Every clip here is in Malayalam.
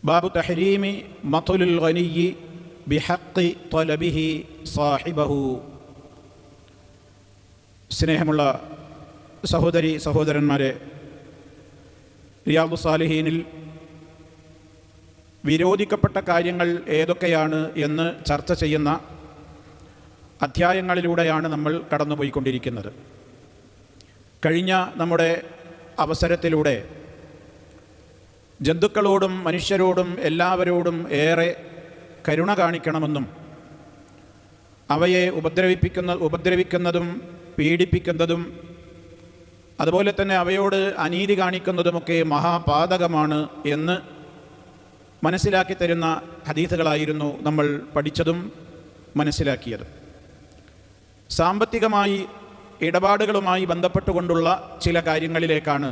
ബാബു തഹരീമി മത്ലുൽ ഗനിയ്യി ബിഹഖി ത്വലബിഹി സാഹിബഹു. സ്നേഹമുള്ള സഹോദരി സഹോദരന്മാരെ, റിയാദുസ് സാലിഹീനിൽ വിരോധിക്കപ്പെട്ട കാര്യങ്ങൾ ഏതൊക്കെയാണ് എന്ന് ചർച്ച ചെയ്യുന്ന അധ്യായങ്ങളിലൂടെയാണ് നമ്മൾ കടന്നുപോയിക്കൊണ്ടിരിക്കുന്നത്. കഴിഞ്ഞ നമ്മുടെ അവസരത്തിലൂടെ ജന്തുക്കളോടും മനുഷ്യരോടും എല്ലാവരോടും കരുണ കാണിക്കണമെന്നും അവയെ ഉപദ്രവിക്കുന്നതും പീഡിപ്പിക്കുന്നതും അതുപോലെ തന്നെ അവയോട് അനീതി കാണിക്കുന്നതുമൊക്കെ മഹാപാതകമാണ് എന്ന് മനസ്സിലാക്കി തരുന്ന ഹദീസുകളായിരുന്നു നമ്മൾ പഠിച്ചതും മനസ്സിലാക്കിയത്. സാമ്പത്തികമായി ഇടപാടുകളുമായി ബന്ധപ്പെട്ടുകൊണ്ടുള്ള ചില കാര്യങ്ങളിലേക്കാണ്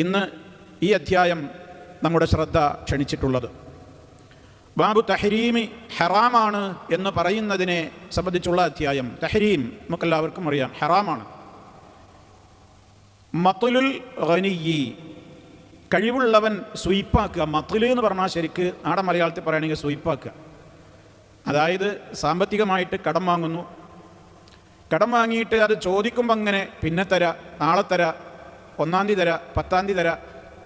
ഇന്ന് ഈ അധ്യായം നമ്മുടെ ശ്രദ്ധ ക്ഷണിച്ചിട്ടുള്ളത്. ബാബു തഹരീമി, ഹറാമാണ് എന്ന് പറയുന്നതിനെ സംബന്ധിച്ചുള്ള അധ്യായം. തഹരീം നമുക്കെല്ലാവർക്കും അറിയാം, ഹറാമാണ്. മത്ലുൽ ഗനിയ്യി, കഴിവുള്ളവൻ സ്വീപ്പാക്കുക. മത്ല് എന്ന് പറഞ്ഞാൽ ശരിക്ക് നാടൻ മലയാളത്തിൽ പറയുകയാണെങ്കിൽ സ്വീപ്പാക്കുക. അതായത് സാമ്പത്തികമായിട്ട് കടം വാങ്ങുന്നു, കടം വാങ്ങിയിട്ട് അത് ചോദിക്കുമ്പോൾ അങ്ങനെ പിന്നെ തരാ, നാളെ തരാ, 1-ാം തീയതി തരാ, 10-ാം തീയതി തരാ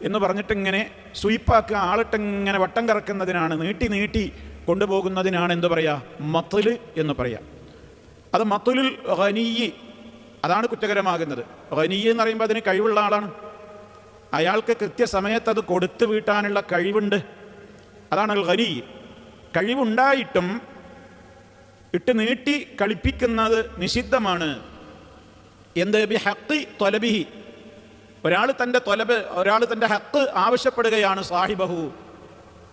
എന്ന് പറഞ്ഞിട്ടിങ്ങനെ സ്വീപ്പാക്കുക. ആളിട്ടിങ്ങനെ വട്ടം കറക്കുന്നതിനാണ്, നീട്ടി കൊണ്ടുപോകുന്നതിനാണ് എന്ത് പറയുക, മത്ല് എന്ന് പറയാം. അത് മത്ലുൽ ഗനിയ്യി, അതാണ് കുറ്റകരമാകുന്നത്. ഗനിയ്യ് എന്ന് പറയുമ്പോൾ അതിന് കഴിവുള്ള ആളാണ്, അയാൾക്ക് കൃത്യസമയത്ത് അത് കൊടുത്തു വീട്ടാനുള്ള കഴിവുണ്ട്. അതാണ് ഗനിയ്യ്. കഴിവുണ്ടായിട്ടും ഇട്ട് നീട്ടി കളിപ്പിക്കുന്നത് നിഷിദ്ധമാണ്. എന്ത്? ബിഹഖി ത്വലബിഹി, ഒരാൾ തൻ്റെ ഹക്ക് ആവശ്യപ്പെടുകയാണ് സാഹിബഹു,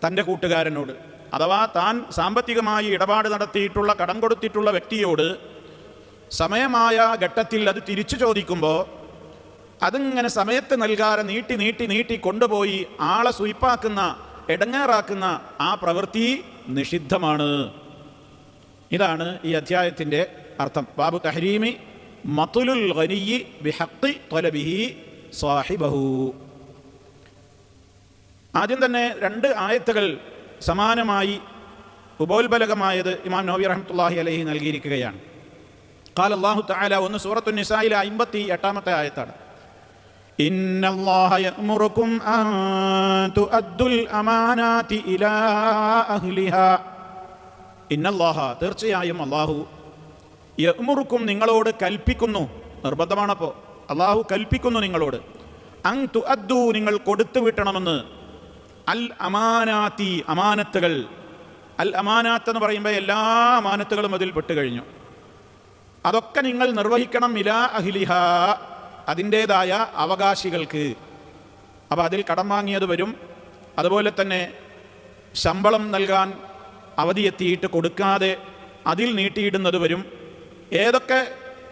തൻ്റെ കൂട്ടുകാരനോട്. അഥവാ താൻ സാമ്പത്തികമായി ഇടപാട് നടത്തിയിട്ടുള്ള, കടം കൊടുത്തിട്ടുള്ള വ്യക്തിയോട് സമയമായ ഘട്ടത്തിൽ അത് തിരിച്ചു ചോദിക്കുമ്പോൾ അതിങ്ങനെ സമയത്ത് നൽകാതെ നീട്ടി കൊണ്ടുപോയി ആളെ സ്വീപ്പാക്കുന്ന, എടങ്ങേറാക്കുന്ന ആ പ്രവൃത്തി നിഷിദ്ധമാണ്. ഇതാണ് ഈ അധ്യായത്തിൻ്റെ അർത്ഥം. ബാബു തഹരീമി മത്ലുൽ ഗനിയ്യി ബിഹഖി ത്വലബിഹി സാഹിബഹു. ആദ്യം തന്നെ 2 ആയത്തുകൾ സമാനമായി ഉപോത്ബലകമായത് ഇമാം നവവി റഹ്മത്തുള്ളാഹി അലൈഹി നൽകിയിരിക്കുകയാണ്. ഖാല അല്ലാഹു തആല, ഒന്ന് സൂറത്തുൻ നിസായിലെ 58-ാമത്തെ ആയത്താണ്. ഇന്നല്ലാഹ യഅ്മുറുകും അൻ തുഅദ്ദുൽ അമാനാതി ഇലാ അഹ്ലിഹാ. ഇന്നല്ലാഹ, തീർച്ചയായും അല്ലാഹു, യഅ്മുറുകും, നിങ്ങളോട് കൽപ്പിക്കുന്നു. നിർബന്ധമാണപ്പോൾ, അല്ലാഹു കൽപ്പിക്കുന്നു നിങ്ങളോട്, അൻ തുഅദ്ദു, നിങ്ങൾ കൊടുത്തു വിട്ടണമെന്ന്, അൽ അമാനാത്തി, അമാനത്തുകൾ. അൽ അമാനാത്ത് എന്ന് പറയുമ്പോൾ എല്ലാ അമാനത്തുകളും അതിൽ പെട്ട് കഴിഞ്ഞു. അതൊക്കെ നിങ്ങൾ നിർവഹിക്കണം. ഇലാ അഹ്ലിഹ, അതിൻ്റേതായ അവകാശികൾക്ക്. അപ്പോൾ അതിൽ കടം വാങ്ങിയത് വരും, അതുപോലെ തന്നെ ശമ്പളം നൽകാൻ അവധിയെത്തിയിട്ട് കൊടുക്കാതെ അതിൽ നീട്ടിയിടുന്നത് വരും.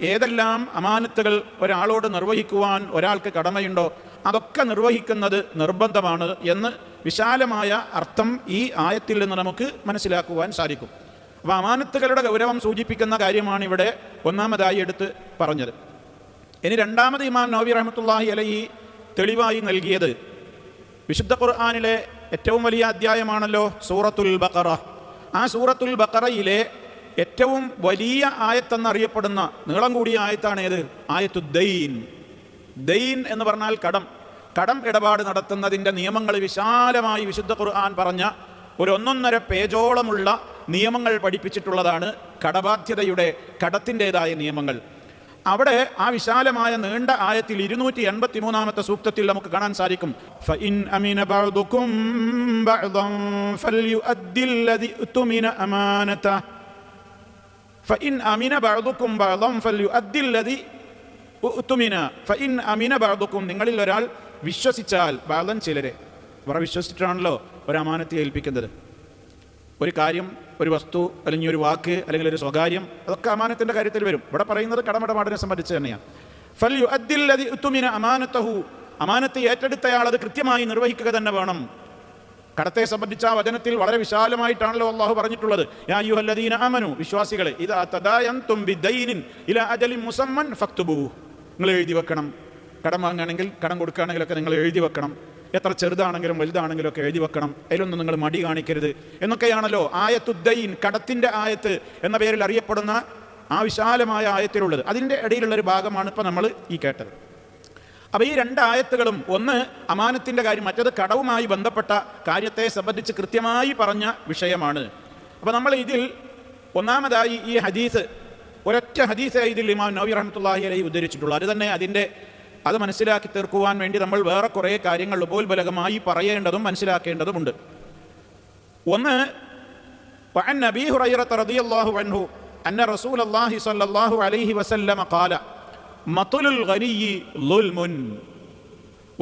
ഏതെല്ലാം അമാനത്തുകൾ ഒരാളോട് നിർവഹിക്കുവാൻ ഒരാൾക്ക് കടമയുണ്ടോ അതൊക്കെ നിർവഹിക്കുന്നത് നിർബന്ധമാണ് എന്ന് വിശാലമായ അർത്ഥം ഈ ആയത്തിൽ നിന്ന് നമുക്ക് മനസ്സിലാക്കുവാൻ സാധിക്കും. അപ്പോൾ അമാനത്തുകളുടെ ഗൗരവം സൂചിപ്പിക്കുന്ന കാര്യമാണ് ഇവിടെ ഒന്നാമതായി എടുത്ത് പറഞ്ഞത്. ഇനി രണ്ടാമത് ഇമാം നവവി റഹ്മത്തുള്ളാഹി അലൈഹി തെളിവായി നൽകിയത് വിശുദ്ധ ഖുർആനിലെ ഏറ്റവും വലിയ അധ്യായമാണല്ലോ സൂറത്തുൽ ബഖറ. ആ സൂറത്തുൽ ബഖറയിലെ ഏറ്റവും വലിയ ആയത്തെന്നറിയപ്പെടുന്ന നീളം കൂടിയ ആയത്താണ് ഏത്? ആയത്തു ദൈൻ. ദൈൻ എന്ന് പറഞ്ഞാൽ കടം ഇടപാട് നടത്തുന്നതിൻ്റെ നിയമങ്ങൾ വിശാലമായി വിശുദ്ധ ഖുർആൻ പറഞ്ഞ ഒരു 1.5 പേജോളമുള്ള നിയമങ്ങൾ പഠിപ്പിച്ചിട്ടുള്ളതാണ് കടത്തിൻ്റെതായ നിയമങ്ങൾ. അവിടെ ആ വിശാലമായ നീണ്ട ആയത്തിൽ 283-ാമത്തെ സൂക്തത്തിൽ നമുക്ക് കാണാൻ സാധിക്കും, ഫഇൻ അമിന ബഅദുകും ബഅദൻ ഫൽയുഅദ്ദിൽ ലദി ഉത്മിന അമാനത. ഫഇൻ അമിന ബഅദുകും ബഅദൻ ഫൽയുഅദ്ദിൽ ലദി ഉത്മിന. ഫഇൻ അമിന ബഅദുകും, നിങ്ങളിൽ ഒരാൾ വിശ്വസിച്ചാൽ, ബഅദൻ ചിലരെ, വേറെ വിശ്വസിച്ചിട്ടാണല്ലോ ഒരു അമാനത്തെ ഏൽപ്പിക്കുന്നത്. ഒരു കാര്യം, ഒരു വസ്തു, അല്ലെങ്കിൽ ഒരു വാക്ക്, അല്ലെങ്കിൽ ഒരു സ്വകാര്യം, അതൊക്കെ അമാനത്തിൻ്റെ കാര്യത്തിൽ വരും. ഇവിടെ പറയുന്നത് കടമിടപാടിനെ സംബന്ധിച്ച് തന്നെയാണ്. ഫൽയുഅദ്ദിൽ ലദി ഉത്മിന അമാനതഹു, അമാനത്ത് ഏറ്റെടുത്തയാൾ അത് കൃത്യമായി നിർവഹിക്കുക തന്നെ വേണം. കടത്തെ സംബന്ധിച്ച ആ വചനത്തിൽ വളരെ വിശാലമായിട്ടാണല്ലോ അല്ലാഹു പറഞ്ഞിട്ടുള്ളത്. യാ അയ്യുഹല്ലദീന ആമനു, വിശ്വാസികളെ, ഇദാ തദായൻതും ബിദൈനിൻ ഇലാ അജലിൻ മുസമ്മൻ ഫക്തുബൂ, നിങ്ങൾ എഴുതി വെക്കണം. കടം വാങ്ങുകയാണെങ്കിൽ, കടം കൊടുക്കുകയാണെങ്കിലൊക്കെ നിങ്ങൾ എഴുതി വെക്കണം. എത്ര ചെറുതാണെങ്കിലും വലുതാണെങ്കിലും ഒക്കെ എഴുതി വെക്കണം, അതിലൊന്നും നിങ്ങൾ മടി കാണിക്കരുത് എന്നൊക്കെയാണല്ലോ ആയത്തുദ്ദൈൻ, കടത്തിൻ്റെ ആയത്ത് എന്ന പേരിൽ അറിയപ്പെടുന്ന ആ വിശാലമായ ആയത്തിലുള്ളത്. അതിൻ്റെ ഇടയിലുള്ളൊരു ഭാഗമാണ് ഇപ്പോൾ നമ്മൾ ഈ കേട്ടത്. അപ്പോൾ ഈ രണ്ട് ആയത്തുകളും, ഒന്ന് അമാനത്തിൻ്റെ കാര്യം, മറ്റത് കടവുമായി ബന്ധപ്പെട്ട കാര്യത്തെ സംബന്ധിച്ച് കൃത്യമായി പറഞ്ഞ വിഷയമാണ്. അപ്പോൾ നമ്മൾ ഇതിൽ ഒന്നാമതായി ഈ ഹദീസ്, ഒരൊറ്റ ഹദീസ് ഇതിൽ ഇമാം നവവി റഹ്മത്തുള്ളാഹി അലൈഹി ഉദ്ധരിച്ചിട്ടുള്ളൂ. അത് തന്നെ അത് മനസ്സിലാക്കി തീർക്കുവാൻ വേണ്ടി നമ്മൾ വേറെ കുറേ കാര്യങ്ങൾ ഉപോത്ബലകമായി പറയേണ്ടതും മനസ്സിലാക്കേണ്ടതുമുണ്ട്. ഒന്ന്, വഅൻ അബീ ഹുറൈറത റളിയല്ലാഹു അൻഹു അന്ന റസൂലല്ലാഹി സ്വല്ലല്ലാഹു അലൈഹി വസല്ലമ ഖാല മത്ലുൽ ഗനിയ്യി ളുൽമുൻ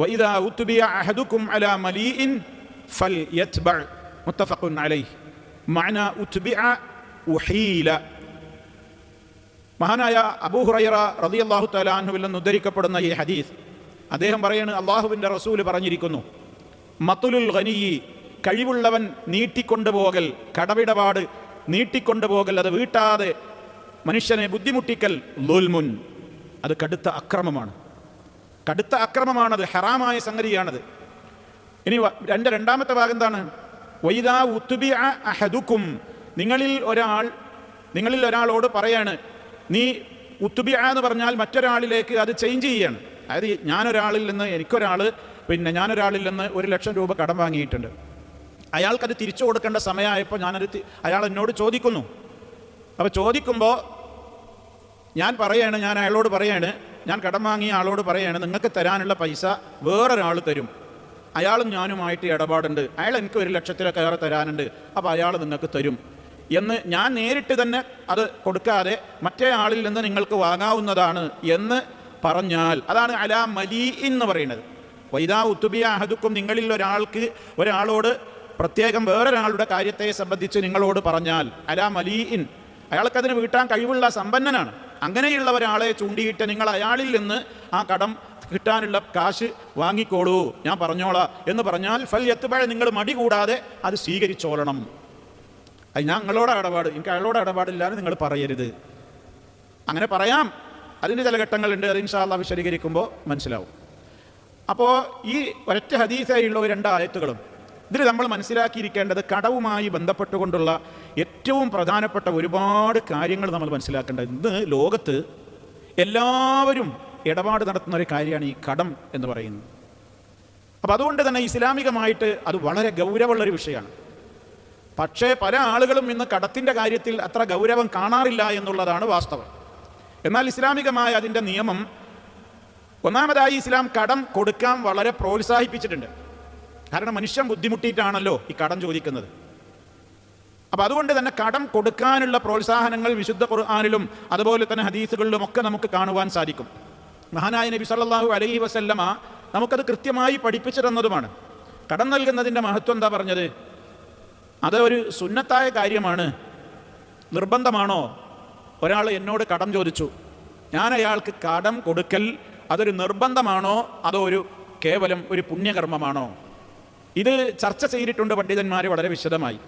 വഇദാ ഉത്ബിയ അഹദുക്കും അലാ മലീഇൻ ഫൽയത്ബഅ മുത്തഫഖുൻ അലൈഹി മഅന ഉത്ബിഅ ഉഹീല. മഹാനായ അബൂ ഹുറൈറ റളിയല്ലാഹു തആല അൻഹുവിൽ നിന്ന് ഉദ്ധരിക്കപ്പെടുന്ന ഈ ഹദീസ്, അദ്ദേഹം പറയാണ്, അള്ളാഹുവിൻ്റെ റസൂൽ പറഞ്ഞിരിക്കുന്നു, മത്ലുൽ ഗനിയ്യി, കഴിവുള്ളവൻ നീട്ടിക്കൊണ്ടുപോകൽ, കടമിടപാട് നീട്ടിക്കൊണ്ടുപോകൽ, അത് വീട്ടാതെ മനുഷ്യനെ ബുദ്ധിമുട്ടിക്കൽ, ളുൽമുൻ, അത് കടുത്ത അക്രമമാണ്. കടുത്ത അക്രമമാണത്, ഹറാമായ സംഗതിയാണത്. ഇനി രണ്ടാമത്തെ ഭാഗം എന്താണ്? വൈദാ ഉത്ബിഅ അഹദുക്കും, നിങ്ങളിൽ ഒരാളോട് പറയാണ്, നീ ഉത്ബിഅ എന്ന് പറഞ്ഞാൽ മറ്റൊരാളിലേക്ക് അത് ചേഞ്ച് ചെയ്യാണ്. അതായത് ഞാനൊരാളിൽ നിന്ന് 1,00,000 രൂപ കടം വാങ്ങിയിട്ടുണ്ട്. അയാൾക്കത് തിരിച്ചു കൊടുക്കേണ്ട സമയമായപ്പോൾ അയാൾ എന്നോട് ചോദിക്കുന്നു. അപ്പോൾ ചോദിക്കുമ്പോൾ ഞാൻ അയാളോട് പറയാണ്, ഞാൻ കടം വാങ്ങിയ ആളോട് പറയാണ്, നിങ്ങൾക്ക് തരാനുള്ള പൈസ വേറൊരാൾ തരും, അയാളും ഞാനുമായിട്ട് ഇടപാടുണ്ട്, അയാൾ എനിക്ക് 1,00,000 തരാനുണ്ട്, അപ്പോൾ അയാൾ നിങ്ങൾക്ക് തരും എന്ന് ഞാൻ നേരിട്ട് തന്നെ അത് കൊടുക്കാതെ മറ്റേ ആളിൽ നിന്ന് നിങ്ങൾക്ക് വാങ്ങാവുന്നതാണ് എന്ന് പറഞ്ഞാൽ, അതാണ് അലാ മലീഇൻ എന്ന് പറയുന്നത്. വൈദാ ഉത്ബിയ അഹദുക്കും, നിങ്ങളിൽ ഒരാളോട് പ്രത്യേകം വേറൊരാളുടെ കാര്യത്തെ സംബന്ധിച്ച് നിങ്ങളോട് പറഞ്ഞാൽ, അലാ മലീഇൻ, അയാൾക്കതിന് വീട്ടാൻ കഴിവുള്ള സമ്പന്നനാണ്, അങ്ങനെയുള്ള ഒരാളെ ചൂണ്ടിയിട്ട് നിങ്ങൾ അയാളിൽ നിന്ന് ആ കടം കിട്ടാനുള്ള കാശ് വാങ്ങിക്കോളൂ, ഞാൻ പറഞ്ഞോളാം എന്ന് പറഞ്ഞാൽ, ഫൽയത്ബഅ, നിങ്ങൾ മടി കൂടാതെ അത് സ്വീകരിച്ചോളണം. അത് ഞാൻ നിങ്ങളോട് ഇടപാട്, എനിക്ക് അയാളോട് ഇടപാടില്ലാന്ന് നിങ്ങൾ പറയരുത്. അങ്ങനെ പറയാം, അതിൻ്റെ ചില ഘട്ടങ്ങളുണ്ട്, അത് ഇൻഷാ അല്ലാഹ് വിശദീകരിക്കുമ്പോൾ മനസ്സിലാവും. അപ്പോൾ ഈ ഒരൊറ്റ ഹദീസായുള്ള 2 ആയത്തുകളും ഇതിൽ നമ്മൾ മനസ്സിലാക്കിയിരിക്കേണ്ടത്, കടവുമായി ബന്ധപ്പെട്ടുകൊണ്ടുള്ള ഏറ്റവും പ്രധാനപ്പെട്ട ഒരുപാട് കാര്യങ്ങൾ നമ്മൾ മനസ്സിലാക്കേണ്ടത്. ഇന്ന് ലോകത്ത് എല്ലാവരും ഇടപാട് നടത്തുന്ന ഒരു കാര്യമാണ് ഈ കടം എന്ന് പറയുന്നത്. അപ്പോൾ അതുകൊണ്ട് തന്നെ ഇസ്ലാമികമായിട്ട് അത് വളരെ ഗൗരവമുള്ളൊരു വിഷയമാണ്. പക്ഷേ പല ആളുകളും ഇന്ന് കടത്തിൻ്റെ കാര്യത്തിൽ അത്ര ഗൗരവം കാണാറില്ല എന്നുള്ളതാണ് വാസ്തവം. എന്നാൽ ഇസ്ലാമികമായ അതിൻ്റെ നിയമം, ഒന്നാമതായി ഇസ്ലാം കടം കൊടുക്കാൻ വളരെ പ്രോത്സാഹിപ്പിച്ചിട്ടുണ്ട്. കാരണം മനുഷ്യൻ ബുദ്ധിമുട്ടിയിട്ടാണല്ലോ ഈ കടം ചോദിക്കുന്നത്. അപ്പോൾ അതുകൊണ്ട് തന്നെ കടം കൊടുക്കാനുള്ള പ്രോത്സാഹനങ്ങൾ വിശുദ്ധ ഖുർആനിലും അതുപോലെ തന്നെ ഹദീസുകളിലും ഒക്കെ നമുക്ക് കാണുവാൻ സാധിക്കും. മഹാനായ നബി സല്ലല്ലാഹു അലൈഹി വസല്ലമ നമുക്കത് കൃത്യമായി പഠിപ്പിച്ചു തന്നതുമാണ്. കടം നൽകുന്നതിൻ്റെ മഹത്വം എന്താ പറഞ്ഞത്? അത് ഒരു സുന്നത്തായ കാര്യമാണ്. നിർബന്ധമാണോ? ഒരാൾ എന്നോട് കടം ചോദിച്ചു, ഞാൻ അയാൾക്ക് കടം കൊടുക്കൽ അതൊരു നിർബന്ധമാണോ അതോ കേവലം ഒരു പുണ്യകർമ്മമാണോ? ഇത് ചർച്ച ചെയ്തിട്ടുണ്ട് പണ്ഡിതന്മാർ വളരെ വിശദമായി.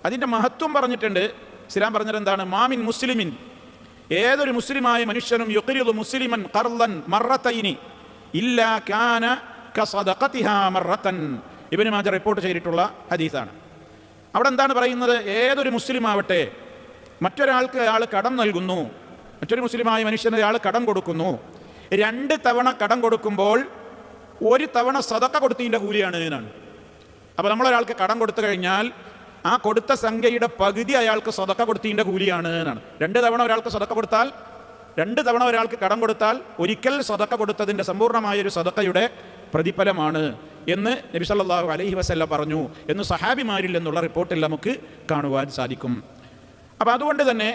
അതിൻ്റെ മഹത്വം പറഞ്ഞിട്ടുണ്ട്. ഇസ്ലാം പറഞ്ഞത് എന്താണ്? മാമിൻ മുസ്ലിമിൻ, ഏതൊരു മുസ്ലിമായ മനുഷ്യനും യുഖ്രിദു മുസ്ലിമൻ ഖർളൻ മറത്തൈനി ഇല്ലാ കാന കസദഖതിഹാ മറത്തൻ. ഇബ്നു മാജ റിപ്പോർട്ട് ചെയ്തിട്ടുള്ള ഹദീസാണ്. അവിടെ എന്താണ് പറയുന്നത്? ഏതൊരു മുസ്ലിം ആവട്ടെ, മറ്റൊരാൾക്ക് അയാൾ കടം നൽകുന്നു, മറ്റൊരു മുസ്ലിമായ മനുഷ്യന് അയാൾ കടം കൊടുക്കുന്നു, 2 തവണ കടം കൊടുക്കുമ്പോൾ 1 തവണ സദഖ കൊടുത്തതിൻ്റെ കൂലിയാണ് എന്നാണ്. അപ്പോൾ നമ്മളൊരാൾക്ക് കടം കൊടുത്തു കഴിഞ്ഞാൽ ആ കൊടുത്ത സംഖ്യയുടെ പകുതി അയാൾക്ക് സദഖ കൊടുത്തതിൻ്റെ കൂലിയാണ് എന്നാണ്. 2 തവണ ഒരാൾക്ക് സദഖ കൊടുത്താൽ, 2 തവണ ഒരാൾക്ക് കടം കൊടുത്താൽ ഒരിക്കൽ സദഖ കൊടുത്തതിൻ്റെ സമ്പൂർണ്ണമായൊരു സദഖയുടെ പ്രതിഫലമാണ് എന്ന് നബി സല്ലല്ലാഹു അലൈഹി വസല്ലം പറഞ്ഞു എന്ന് സഹാബിമാരിൽ നിന്നുള്ള റിപ്പോർട്ടിൽ നമുക്ക് കാണുവാൻ സാധിക്കും. അപ്പോൾ അതുകൊണ്ട് തന്നെ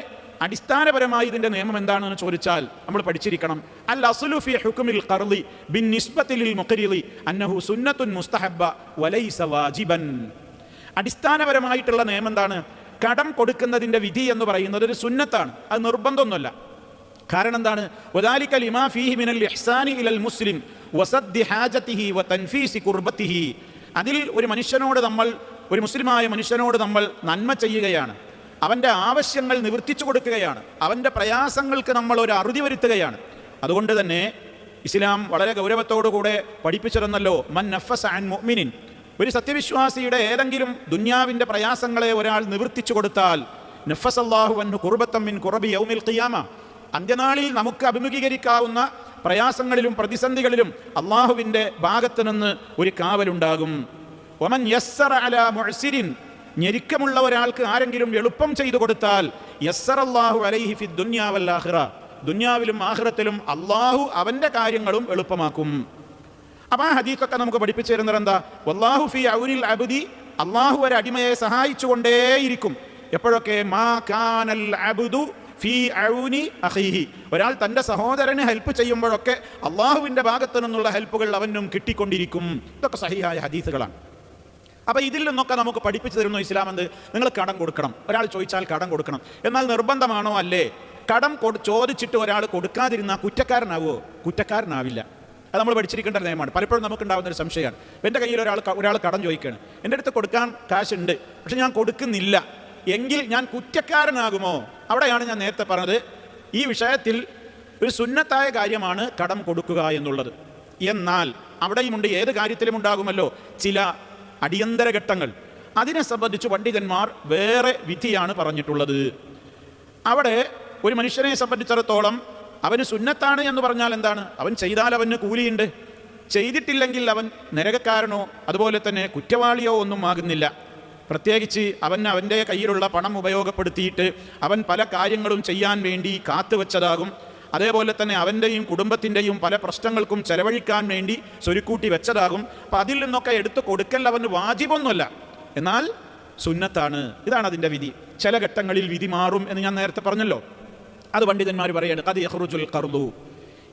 അടിസ്ഥാനപരമായി ഇതിൻ്റെ നിയമം എന്താണെന്ന് ചോദിച്ചാൽ നമ്മൾ പഠിച്ചിരിക്കണം. അൽ അസ്ലു ഫി ഹുക്മിൽ ഖർളി ബിന്നിസ്ബതി ലിൽ മുഖരിളി അന്നഹു സുന്നത്തുൻ മുസ്തഹബ്ബ വലൈസ വാജിബൻ. അടിസ്ഥാനപരമായിട്ടുള്ള നിയമം എന്താണ്? കടം കൊടുക്കുന്നതിൻ്റെ വിധി എന്ന് പറയുന്നത് ഒരു സുന്നത്താണ്, അത് നിർബന്ധമൊന്നുമല്ല. കാരണം എന്താണ്? വദാലിക ലിമാ ഫീഹി മിനൽ ഇഹ്സാനി ഇലൽ മുസ്ലിം വസദ്ദി ഹാജതിഹി വതൻഫീസി ഖുർബതിഹി. അതിൽ ഒരു മുസ്ലിമായ മനുഷ്യനോട് നമ്മൾ നന്മ ചെയ്യുകയാണ്, അവൻ്റെ ആവശ്യങ്ങൾ നിവർത്തിച്ചു കൊടുക്കുകയാണ്, അവൻ്റെ പ്രയാസങ്ങൾക്ക് നമ്മൾ ഒരു അറുതി വരുത്തുകയാണ്. അതുകൊണ്ട് തന്നെ ഇസ്ലാം വളരെ ഗൗരവത്തോടുകൂടെ പഠിപ്പിച്ചിരുന്നല്ലോ, മൻ നഫസ അൻ മുഅ്മിനിൻ, ഒരു സത്യവിശ്വാസിയുടെ ഏതെങ്കിലും ദുന്യാവിൻ്റെ പ്രയാസങ്ങളെ ഒരാൾ നിവർത്തിച്ചു കൊടുത്താൽ, നഫസല്ലാഹു അൻഹു ഖുർബത്തൻ മിൻ ഖുറബി യൗമിൽ ഖിയാമ, അന്ത്യനാളിൽ നമുക്ക് അഭിമുഖീകരിക്കാവുന്ന പ്രയാസങ്ങളിലും പ്രതിസന്ധികളിലും അള്ളാഹുവിൻ്റെ ഭാഗത്തു നിന്ന് ഒരു കാവലുണ്ടാകും. വമൻ യസ്സറ അലാ മുഅ്സിരിൻ, ഞെരുക്കമുള്ള ഒരാൾക്ക് ആരെങ്കിലും എളുപ്പം ചെയ്തു കൊടുത്താൽ, യസ്സറല്ലാഹു അലൈഹി ഫി ദുനിയാ വൽ ആഖിറ, ദുനിയാവിലും ആഖിറത്തിലും അള്ളാഹു അവൻ്റെ കാര്യങ്ങളും എളുപ്പമാക്കും. അപ്പം ആ ഹദീസൊക്കെ നമുക്ക് പഠിപ്പിച്ചു തരുന്നത് എന്താ? വല്ലാഹു ഫി ഔനിൽ അബ്ദി, അള്ളാഹു ഒരു അടിമയെ സഹായിച്ചുകൊണ്ടേയിരിക്കും. എപ്പോഴൊക്കെ? മാ കാനൽ അബ്ദു ഫീ ഔനി അഖീഹി, ഒരാൾ തൻ്റെ സഹോദരന് ഹെൽപ്പ് ചെയ്യുമ്പോഴൊക്കെ അള്ളാഹുവിൻ്റെ ഭാഗത്തു നിന്നുള്ള ഹെൽപ്പുകൾ അവനും കിട്ടിക്കൊണ്ടിരിക്കും. ഇതൊക്കെ സഹിഹായ ഹദീസുകളാണ്. അപ്പോൾ ഇതിൽ നിന്നൊക്കെ നമുക്ക് പഠിപ്പിച്ചു തരുന്നു ഇസ്ലാം എന്ത്? നിങ്ങൾ കടം കൊടുക്കണം. ഒരാൾ ചോദിച്ചാൽ കടം കൊടുക്കണം. എന്നാൽ നിർബന്ധമാണോ? അല്ലേ. കടം ചോദിച്ചിട്ട് ഒരാൾ കൊടുക്കാതിരുന്നാൽ കുറ്റക്കാരനാവോ? കുറ്റക്കാരനാവില്ല. അത് നമ്മൾ പഠിച്ചിരിക്കേണ്ട നിയമമാണ്. പലപ്പോഴും നമുക്കുണ്ടാകുന്ന ഒരു സംശയമാണ്, എൻ്റെ കയ്യിൽ ഒരാൾ കടം ചോദിക്കുകയാണ്, എൻ്റെ അടുത്ത് കൊടുക്കാൻ കാശുണ്ട്, പക്ഷെ ഞാൻ കൊടുക്കുന്നില്ല, എങ്കിൽ ഞാൻ കുറ്റക്കാരനാകുമോ? അവിടെയാണ് ഞാൻ നേരത്തെ പറഞ്ഞത്, ഈ വിഷയത്തിൽ ഒരു സുന്നത്തായ കാര്യമാണ് കടം കൊടുക്കുക എന്നുള്ളത്. എന്നാൽ അവിടെയുമുണ്ട്, ഏത് കാര്യത്തിലും ഉണ്ടാകുമല്ലോ ചില അടിയന്തര ഘട്ടങ്ങൾ. അതിനെ സംബന്ധിച്ച് പണ്ഡിതന്മാർ വേറെ വിധിയാണ് പറഞ്ഞിട്ടുള്ളത്. അവിടെ ഒരു മനുഷ്യനെ സംബന്ധിച്ചിടത്തോളം അവന് സുന്നത്താണ് എന്ന് പറഞ്ഞാൽ എന്താണ്? അവൻ ചെയ്താൽ അവന് കൂലിയുണ്ട്, ചെയ്തിട്ടില്ലെങ്കിൽ അവൻ നരകക്കാരനോ അതുപോലെ തന്നെ കുറ്റവാളിയോ ഒന്നും ആകുന്നില്ല. പ്രത്യേകിച്ച് അവൻ്റെ കയ്യിലുള്ള പണം ഉപയോഗപ്പെടുത്തിയിട്ട് അവൻ പല കാര്യങ്ങളും ചെയ്യാൻ വേണ്ടി കാത്തുവെച്ചതാകും. അതേപോലെ തന്നെ അവൻ്റെയും കുടുംബത്തിൻ്റെയും പല പ്രശ്നങ്ങൾക്കും ചെലവഴിക്കാൻ വേണ്ടി സ്വരുക്കൂട്ടി വെച്ചതാകും. അപ്പം അതിൽ നിന്നൊക്കെ എടുത്ത് കൊടുക്കൽ അവന് വാജിബൊന്നുമല്ല, എന്നാൽ സുന്നത്താണ്. ഇതാണ് അതിൻ്റെ വിധി. ചില ഘട്ടങ്ങളിൽ വിധി മാറും എന്ന് ഞാൻ നേരത്തെ പറഞ്ഞല്ലോ. അത് പണ്ഡിതന്മാർ പറയാണ് ഖദ് യഖ്റുജുൽ ഖർദു.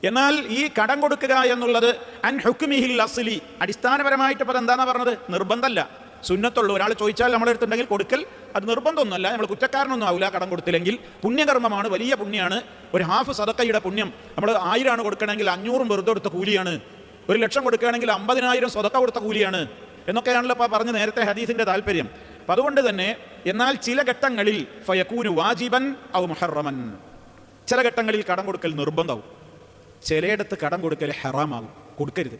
എന്നാൽ ഈ കടം കൊടുക്കുക എന്നുള്ളത് അൻ ഹുക്മിഹിൽ അസ്ലി, അടിസ്ഥാനപരമായിട്ട് ഇപ്പോൾ എന്താണെന്ന് പറഞ്ഞത്? നിർബന്ധമല്ല, സുന്നത്തുള്ളൂ. ഒരാൾ ചോദിച്ചാൽ നമ്മളെടുത്തുണ്ടെങ്കിൽ കൊടുക്കൽ അത് നിർബന്ധമൊന്നുമല്ല. നമ്മൾ കുറ്റക്കാരനൊന്നും ആവില്ല കടം കൊടുത്തില്ലെങ്കിൽ. പുണ്യകർമ്മമാണ്, വലിയ പുണ്യമാണ്. ഒരു ഹാഫ് സദക്കയുടെ പുണ്യം നമ്മൾ 1000 കൊടുക്കണമെങ്കിൽ 500 വെറുതെ കൊടുത്ത കൂലിയാണ്. 1,00,000 കൊടുക്കുകയാണെങ്കിൽ 50,000 സദക്ക കൊടുത്ത കൂലിയാണ് എന്നൊക്കെയാണല്ലോ ഇപ്പോൾ പറഞ്ഞ് നേരത്തെ ഹദീസിൻ്റെ താല്പര്യം. അപ്പം അതുകൊണ്ട് തന്നെ എന്നാൽ ചില ഘട്ടങ്ങളിൽ ഫയകൂനു വാജിബൻ ഔ മുഹറമൻ, ചില ഘട്ടങ്ങളിൽ കടം കൊടുക്കൽ നിർബന്ധമാവും, ചിലയിടത്ത് കടം കൊടുക്കൽ ഹറാമാവും, കൊടുക്കരുത്.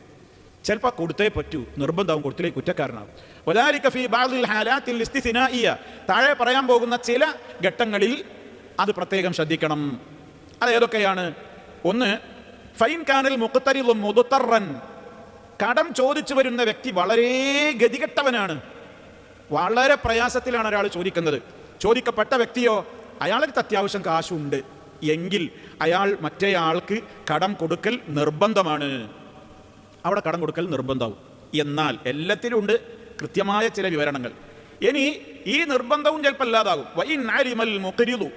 ചിലപ്പോൾ കൊടുത്തേ പറ്റൂ, നിർബന്ധമാവും, കൊടുത്തിലേക്ക് കുറ്റക്കാരനാവും. വദാലിക ഫീ ബഅദിൽ ഹാലാത്തിൽ ഇസ്തിസ്നാഇയ, താഴെ പറയാൻ പോകുന്ന ചില ഘട്ടങ്ങളിൽ അത് പ്രത്യേകം ശ്രദ്ധിക്കണം. അത് ഏതൊക്കെയാണ്? ഒന്ന്, ഫൈൻ കാനൽ മുഖ്തരിദും മുദ്തറൻ, കടം ചോദിച്ചു വരുന്ന വ്യക്തി വളരെ ഗതികെട്ടവനാണ്, വളരെ പ്രയാസത്തിലാണ് ഒരാൾ ചോദിക്കുന്നത്. ചോദിക്കപ്പെട്ട വ്യക്തിയോ അയാൾക്ക് അത്യാവശ്യം കാശുണ്ട് എങ്കിൽ അയാൾ മറ്റേയാൾക്ക് കടം കൊടുക്കൽ നിർബന്ധമാണ്. അവിടെ കടം കൊടുക്കൽ നിർബന്ധവും. എന്നാൽ എല്ലാത്തിലും ഉണ്ട് കൃത്യമായ ചില വിവരണങ്ങൾ. ഇനി ഈ നിർബന്ധവും ചിലപ്പോൾ ഇല്ലാതാകും. വൈൻ അലിമൽ മുഖരിദു,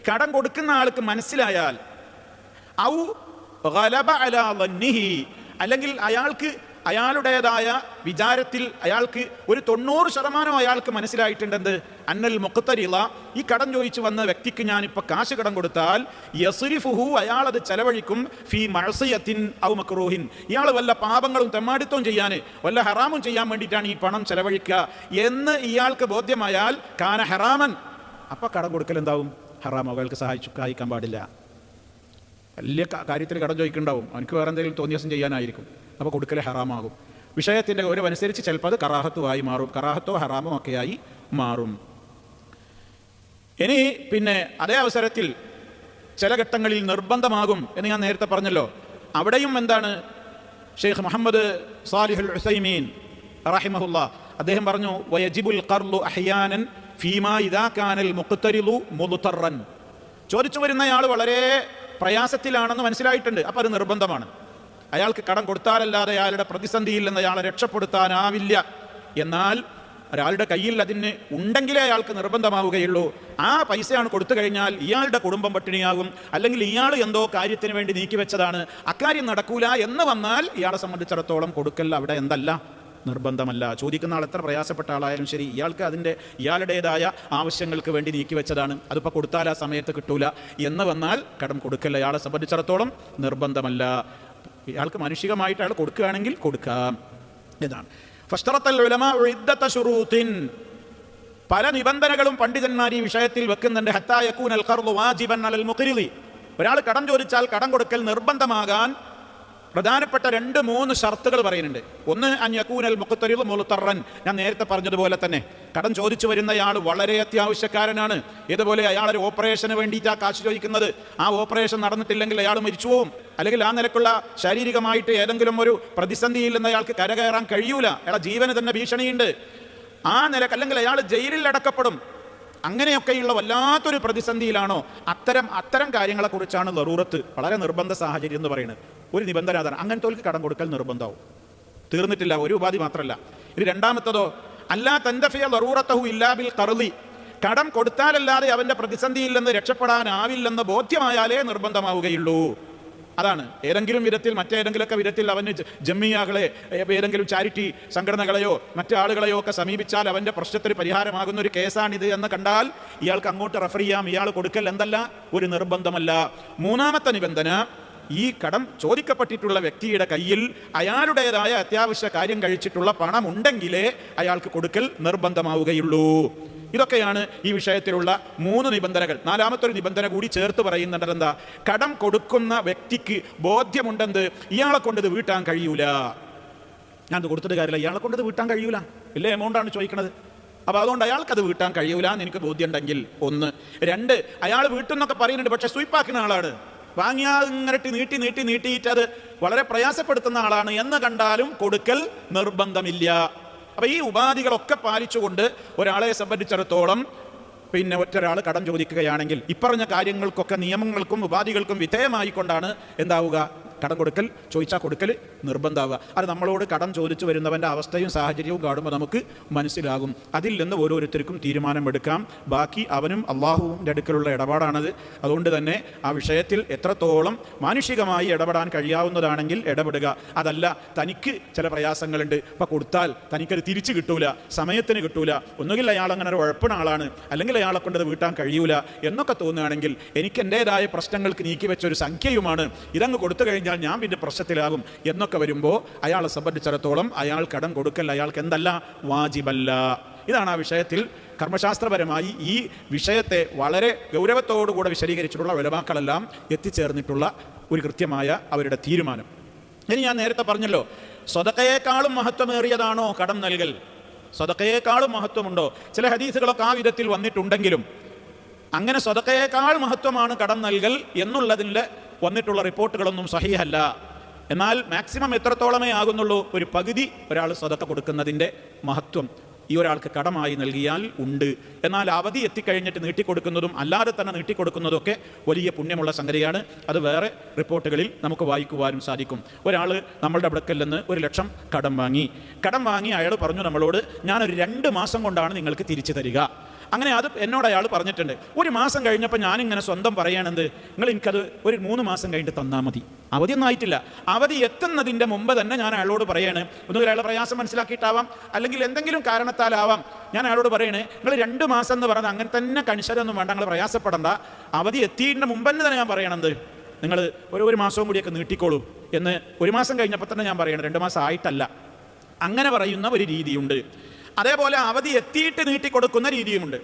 കടം കൊടുക്കുന്ന ആൾക്ക് മനസ്സിലായാൽ, ഔ ഗലബ അലാ ദന്നിഹി, അല്ലെങ്കിൽ അയാളുടേതായ വിചാരത്തിൽ അയാൾക്ക് ഒരു 90% അയാൾക്ക് മനസ്സിലായിട്ടുണ്ടെന്ത്? അന്നൽ മുഖ്തരിള, ഈ കടം ചോദിച്ചു വന്ന വ്യക്തിക്ക് ഞാനിപ്പോൾ കാശ് കടം കൊടുത്താൽ യസ്രിഫുഹു, അയാളത് ചെലവഴിക്കും ഫീ മഅസിയത്തിൻ ഔ മക്റൂഹിൻ, ഇയാൾ വല്ല പാപങ്ങളും തെമ്മാടിത്തവും ചെയ്യാൻ വല്ല ഹറാമും ചെയ്യാൻ വേണ്ടിയിട്ടാണ് ഈ പണം ചെലവഴിക്കുക എന്ന് ഇയാൾക്ക് ബോധ്യമായാൽ കാന ഹറാമൻ, അപ്പം കടം കൊടുക്കൽ എന്താവും? ഹറാം. അയാൾക്ക് സഹായിക്കാൻ പാടില്ല. വലിയ കാര്യത്തിൽ കടം ചോദിക്കുന്നുണ്ടാവും, അവനക്ക് വേറെ എന്തെങ്കിലും തോന്നിയാസം ചെയ്യാനായിരിക്കും, അപ്പോൾ കൊടുക്കൽ ഹറാമാകും. വിഷയത്തിൻ്റെ ഗൗരവമനുസരിച്ച് ചിലപ്പോൾ അത് കറാഹത്തുമായി മാറും, കറാഹത്തോ ഹറാമോ ഒക്കെയായി മാറും. ഇനി പിന്നെ അതേ അവസരത്തിൽ ചില ഘട്ടങ്ങളിൽ നിർബന്ധമാകും എന്ന് ഞാൻ നേരത്തെ പറഞ്ഞല്ലോ. അവിടെയും എന്താണ്? ഷെയ്ഖ് മുഹമ്മദ് സാലിഹുൽ ഉസൈമീൻ റഹിമഹുല്ലാ അദ്ദേഹം പറഞ്ഞു, വയജിബുൽ ഖർളു അഹ്യാനൻ ഫീമാ ഇദാ കാനൽ മുഖ്തരിദു മുദ്തറൻ, ചോദിച്ചു വരുന്നയാൾ വളരെ പ്രയാസത്തിലാണെന്ന് മനസ്സിലായിട്ടുണ്ട്, അപ്പോൾ അത് നിർബന്ധമാണ്. അയാൾക്ക് കടം കൊടുത്താലല്ലാതെ അയാളുടെ പ്രതിസന്ധിയിൽ നിന്ന് അയാളെ രക്ഷപ്പെടുത്താനാവില്ല. എന്നാൽ ഒരാളുടെ കയ്യിൽ അതിന് ഉണ്ടെങ്കിലേ അയാൾക്ക് നിർബന്ധമാവുകയുള്ളൂ. ആ പൈസയാണ് കൊടുത്തു കഴിഞ്ഞാൽ ഇയാളുടെ കുടുംബം പട്ടിണിയാകും, അല്ലെങ്കിൽ ഇയാൾ എന്തോ കാര്യത്തിന് വേണ്ടി നീക്കി വെച്ചതാണ്, അക്കാര്യം നടക്കൂല എന്ന് വന്നാൽ ഇയാളെ സംബന്ധിച്ചിടത്തോളം കൊടുക്കൽ അവിടെ എന്തല്ല? നിർബന്ധമല്ല. ചോദിക്കുന്ന ആൾ എത്ര പ്രയാസപ്പെട്ട ആളായാലും ശരി, ഇയാളുടേതായ ആവശ്യങ്ങൾക്ക് വേണ്ടി നീക്കി വെച്ചതാണ്, അതിപ്പോൾ കൊടുത്താൽ ആ സമയത്ത് കിട്ടൂല എന്ന് വന്നാൽ കടം കൊടുക്കൽ അയാളെ സംബന്ധിച്ചിടത്തോളം നിർബന്ധമല്ല. ഇയാൾക്ക് മാനുഷികമായിട്ട് അയാൾ കൊടുക്കുകയാണെങ്കിൽ കൊടുക്കാം എന്നാണ്. ഫശ്തറത്തൽ ഉലമാ ഇദ്ദത ശുറൂത്തിൻ, പല നിബന്ധനകളും പണ്ഡിതന്മാർ ഈ വിഷയത്തിൽ വെക്കുന്നുണ്ട്. ഹത്താ യകൂനൽ ഖർളു വാജിബൻ അലൽ മുഖ്രിദി, ഒരാൾ കടം ചോദിച്ചാൽ കടം കൊടുക്കൽ നിർബന്ധമാകാൻ പ്രധാനപ്പെട്ട 2-3 ഷർത്തുകൾ പറയുന്നുണ്ട്. ഒന്ന് അൻ യകൂനൽ മുഖ്തരിദ് മുൽത്തറൻ, ഞാൻ നേരത്തെ പറഞ്ഞതുപോലെ തന്നെ കടം ചോദിച്ചു വരുന്നയാൾ വളരെ അത്യാവശ്യക്കാരനാണ്. ഇതുപോലെ അയാൾ ഒരു ഓപ്പറേഷന് വേണ്ടിയിട്ടാണ് കാശ് ചോദിക്കുന്നത്. ആ ഓപ്പറേഷൻ നടന്നിട്ടില്ലെങ്കിൽ അയാൾ മരിച്ചു പോവും. അല്ലെങ്കിൽ ആ നിലക്കുള്ള ശാരീരികമായിട്ട് ഏതെങ്കിലും ഒരു പ്രതിസന്ധിയിൽ നിന്ന് അയാൾക്ക് കരകയറാൻ കഴിയൂല, അയാളെ ജീവന് തന്നെ ഭീഷണിയുണ്ട്. ആ നിലക്ക് അല്ലെങ്കിൽ അയാൾ ജയിലിൽ അടക്കപ്പെടും. അങ്ങനെയൊക്കെയുള്ള വല്ലാത്തൊരു പ്രതിസന്ധിയിലാണോ, അത്തരം കാര്യങ്ങളെക്കുറിച്ചാണ് ലറൂറത്ത്, വളരെ നിർബന്ധ സാഹചര്യം എന്ന് പറയുന്നത്. ഒരു നിബന്ധന അതാണ്, അങ്ങനത്തെ കടം കൊടുക്കൽ നിർബന്ധമാവും. തീർന്നിട്ടില്ല, ഒരു ഉപാധി മാത്രമല്ല. ഇത് രണ്ടാമത്തതോ അല്ലാ തൻതഫിയ ലറൂറത്തഹു ഇല്ലാ ബിൽ ഖർളി, കടം കൊടുത്താലല്ലാതെ അവന്റെ പ്രതിസന്ധിയിൽ നിന്ന് രക്ഷപ്പെടാനാവില്ലെന്ന് ബോധ്യമായാലേ നിർബന്ധമാവുകയുള്ളൂ. അതാണ് ഏതെങ്കിലും വിധത്തിൽ മറ്റേതെങ്കിലുമൊക്കെ വിധത്തിൽ അവന് ജമ്മിയാകളെ ഏതെങ്കിലും ചാരിറ്റി സംഘടനകളെയോ മറ്റാളുകളെയോ ഒക്കെ സമീപിച്ചാൽ അവൻ്റെ പ്രശ്നത്തിന് പരിഹാരമാകുന്ന ഒരു കേസാണിത് എന്ന് കണ്ടാൽ ഇയാൾക്ക് അങ്ങോട്ട് റെഫർ ചെയ്യാം. ഇയാൾ കൊടുക്കൽ എന്തല്ല, ഒരു നിർബന്ധമല്ല. മൂന്നാമത്തെ നിബന്ധന, ഈ കടം ചോദിക്കപ്പെട്ടിട്ടുള്ള വ്യക്തിയുടെ കയ്യിൽ അയാളുടേതായ അത്യാവശ്യ കാര്യം കഴിച്ചിട്ടുള്ള പണം ഉണ്ടെങ്കിലേ അയാൾക്ക് കൊടുക്കൽ നിർബന്ധമാവുകയുള്ളൂ. ഇതൊക്കെയാണ് ഈ വിഷയത്തിലുള്ള 3 നിബന്ധനകൾ. നാലാമത്തെ ഒരു നിബന്ധന കൂടി ചേർത്ത് പറയുന്നുണ്ട്. എന്താ? കടം കൊടുക്കുന്ന വ്യക്തിക്ക് ബോധ്യമുണ്ടെന്ത്, ഇയാളെ കൊണ്ടത് വീട്ടാൻ കഴിയൂല. ഞാനത് കൊടുത്തിട്ട് കാര്യമില്ല, ഇയാളെ കൊണ്ടത് വീട്ടാൻ കഴിയൂല, വലിയ എമൗണ്ടാണ് ചോദിക്കണത്. അപ്പോൾ അതുകൊണ്ട് അയാൾക്കത് വീട്ടാൻ കഴിയൂല എന്ന് എനിക്ക് ബോധ്യമുണ്ടെങ്കിൽ 1. 2, അയാൾ വീട്ടെന്നൊക്കെ പറയുന്നുണ്ട്, പക്ഷെ സ്വീപ്പാക്കുന്ന ആളാണ്, വാങ്ങിയാൽ ഇങ്ങനെ നീട്ടിയിട്ട് അത് വളരെ പ്രയാസപ്പെടുത്തുന്ന ആളാണ് എന്ന് കണ്ടാലും കൊടുക്കൽ നിർബന്ധമില്ല. അപ്പം ഈ ഉപാധികളൊക്കെ പാലിച്ചുകൊണ്ട് ഒരാളെ സംബന്ധിച്ചിടത്തോളം ഒറ്റൊരാൾ കടം ചോദിക്കുകയാണെങ്കിൽ ഇപ്പറഞ്ഞ കാര്യങ്ങൾക്കൊക്കെ നിയമങ്ങൾക്കും ഉപാധികൾക്കും വിധേയമായിക്കൊണ്ടാണ് എന്താവുക, കടം കൊടുക്കൽ, ചോദിച്ചാൽ കൊടുക്കൽ നിർബന്ധമാവുക. അത് നമ്മളോട് കടം ചോദിച്ചു വരുന്നവൻ്റെ അവസ്ഥയും സാഹചര്യവും കാണുമ്പോൾ നമുക്ക് മനസ്സിലാകും. അതിൽ നിന്ന് ഓരോരുത്തർക്കും തീരുമാനമെടുക്കാം. ബാക്കി അവനും അള്ളാഹുവിൻ്റെ അടുക്കലുള്ള ഇടപാടാണത്. അതുകൊണ്ട് തന്നെ ആ വിഷയത്തിൽ എത്രത്തോളം മാനുഷികമായി ഇടപെടാൻ കഴിയാവുന്നതാണെങ്കിൽ ഇടപെടുക. അതല്ല തനിക്ക് ചില പ്രയാസങ്ങളുണ്ട്, ഇപ്പം കൊടുത്താൽ തനിക്കത് തിരിച്ചു കിട്ടൂല, സമയത്തിന് കിട്ടൂല, ഒന്നുകിൽ അയാൾ അങ്ങനെ ഒരു ഉഴപ്പണ ആളാണ്, അല്ലെങ്കിൽ അയാളെ കൊണ്ടത് വീട്ടാൻ കഴിയൂല എന്നൊക്കെ തോന്നുകയാണെങ്കിൽ എനിക്ക് എൻ്റേതായ പ്രശ്നങ്ങൾക്ക് നീക്കി വെച്ചൊരു സംഖ്യയുമാണ്, ഇതങ്ങ് കൊടുത്തു കഴിഞ്ഞാൽ ഞാൻ പിന്നെ പ്രശ്നത്തിലാകും എന്നൊക്കെ വരുമ്പോൾ അയാളെ സംബന്ധിച്ചിടത്തോളം അയാൾ കടം കൊടുക്കൽ അയാൾക്ക് എന്തല്ല, വാജിബല്ല. ഇതാണ് ആ വിഷയത്തിൽ കർമ്മശാസ്ത്രപരമായി ഈ വിഷയത്തെ വളരെ ഗൗരവത്തോടുകൂടെ വിശദീകരിച്ചിട്ടുള്ള ഉലമാക്കളെല്ലാം എത്തിച്ചേർന്നിട്ടുള്ള ഒരു കൃത്യമായ അവരുടെ തീരുമാനം. ഇനി ഞാൻ നേരത്തെ പറഞ്ഞല്ലോ, സ്വതക്കയേക്കാളും മഹത്വമേറിയതാണോ കടം നൽകൽ? സ്വതക്കയേക്കാളും മഹത്വമുണ്ടോ? ചില ഹദീസുകളൊക്കെ ആ വിധത്തിൽ വന്നിട്ടുണ്ടെങ്കിലും അങ്ങനെ സ്വതക്കയേക്കാൾ മഹത്വമാണ് കടം നൽകൽ എന്നുള്ളതിൻ്റെ വന്നിട്ടുള്ള റിപ്പോർട്ടുകളൊന്നും സഹീഹല്ല. എന്നാൽ മാക്സിമം എത്രത്തോളമേ ആകുന്നുള്ളൂ, ഒരു പകുതി ഒരാൾ സ്വതക്ക കൊടുക്കുന്നതിൻ്റെ മഹത്വം ഈ ഒരാൾക്ക് കടമായി നൽകിയാൽ ഉണ്ട്. എന്നാൽ അവധി എത്തിക്കഴിഞ്ഞിട്ട് നീട്ടിക്കൊടുക്കുന്നതും അല്ലാതെ തന്നെ നീട്ടിക്കൊടുക്കുന്നതൊക്കെ വലിയ പുണ്യമുള്ള സംഗതിയാണ്. അത് വേറെ റിപ്പോർട്ടുകളിൽ നമുക്ക് വായിക്കുവാനും സാധിക്കും. ഒരാൾ നമ്മളുടെ അടുക്കൽ നിന്ന് 1,00,000 കടം വാങ്ങി അയാൾ പറഞ്ഞു നമ്മളോട്, ഞാനൊരു 2 മാസം കൊണ്ടാണ് നിങ്ങൾക്ക് തിരിച്ചു തരിക. അങ്ങനെ അത് എന്നോട് അയാൾ പറഞ്ഞിട്ടുണ്ട്. 1 മാസം കഴിഞ്ഞപ്പോൾ ഞാനിങ്ങനെ സ്വന്തം പറയണത്, നിങ്ങൾ എനിക്കത് ഒരു 3 മാസം കഴിഞ്ഞിട്ട് തന്നാൽ മതി. അവധിയൊന്നും ആയിട്ടില്ല. അവധി എത്തുന്നതിൻ്റെ മുമ്പ് തന്നെ ഞാൻ അയാളോട് പറയാണ്, ഒന്നുകിൽ അയാളുടെ പ്രയാസം മനസ്സിലാക്കിയിട്ടാവാം, അല്ലെങ്കിൽ എന്തെങ്കിലും കാരണത്താലാവാം, ഞാൻ അയാളോട് പറയണേ, നിങ്ങൾ 2 മാസം എന്ന് പറഞ്ഞത് അങ്ങനെ തന്നെ കണിശരൊന്നും വേണ്ട, നിങ്ങൾ പ്രയാസപ്പെടണ്ട, അവധി എത്തിയതിൻ്റെ മുമ്പ് തന്നെ ഞാൻ പറയണത് നിങ്ങൾ ഒരു മാസവും കൂടിയൊക്കെ നീട്ടിക്കോളൂ എന്ന് 1 മാസം കഴിഞ്ഞപ്പോൾ തന്നെ ഞാൻ പറയണം, 2 മാസം ആയിട്ടല്ല. അങ്ങനെ പറയുന്ന ഒരു രീതിയുണ്ട്. അതേപോലെ അവധി എത്തിയിട്ട് നീട്ടിക്കൊടുക്കുന്ന രീതിയുമുണ്ട്.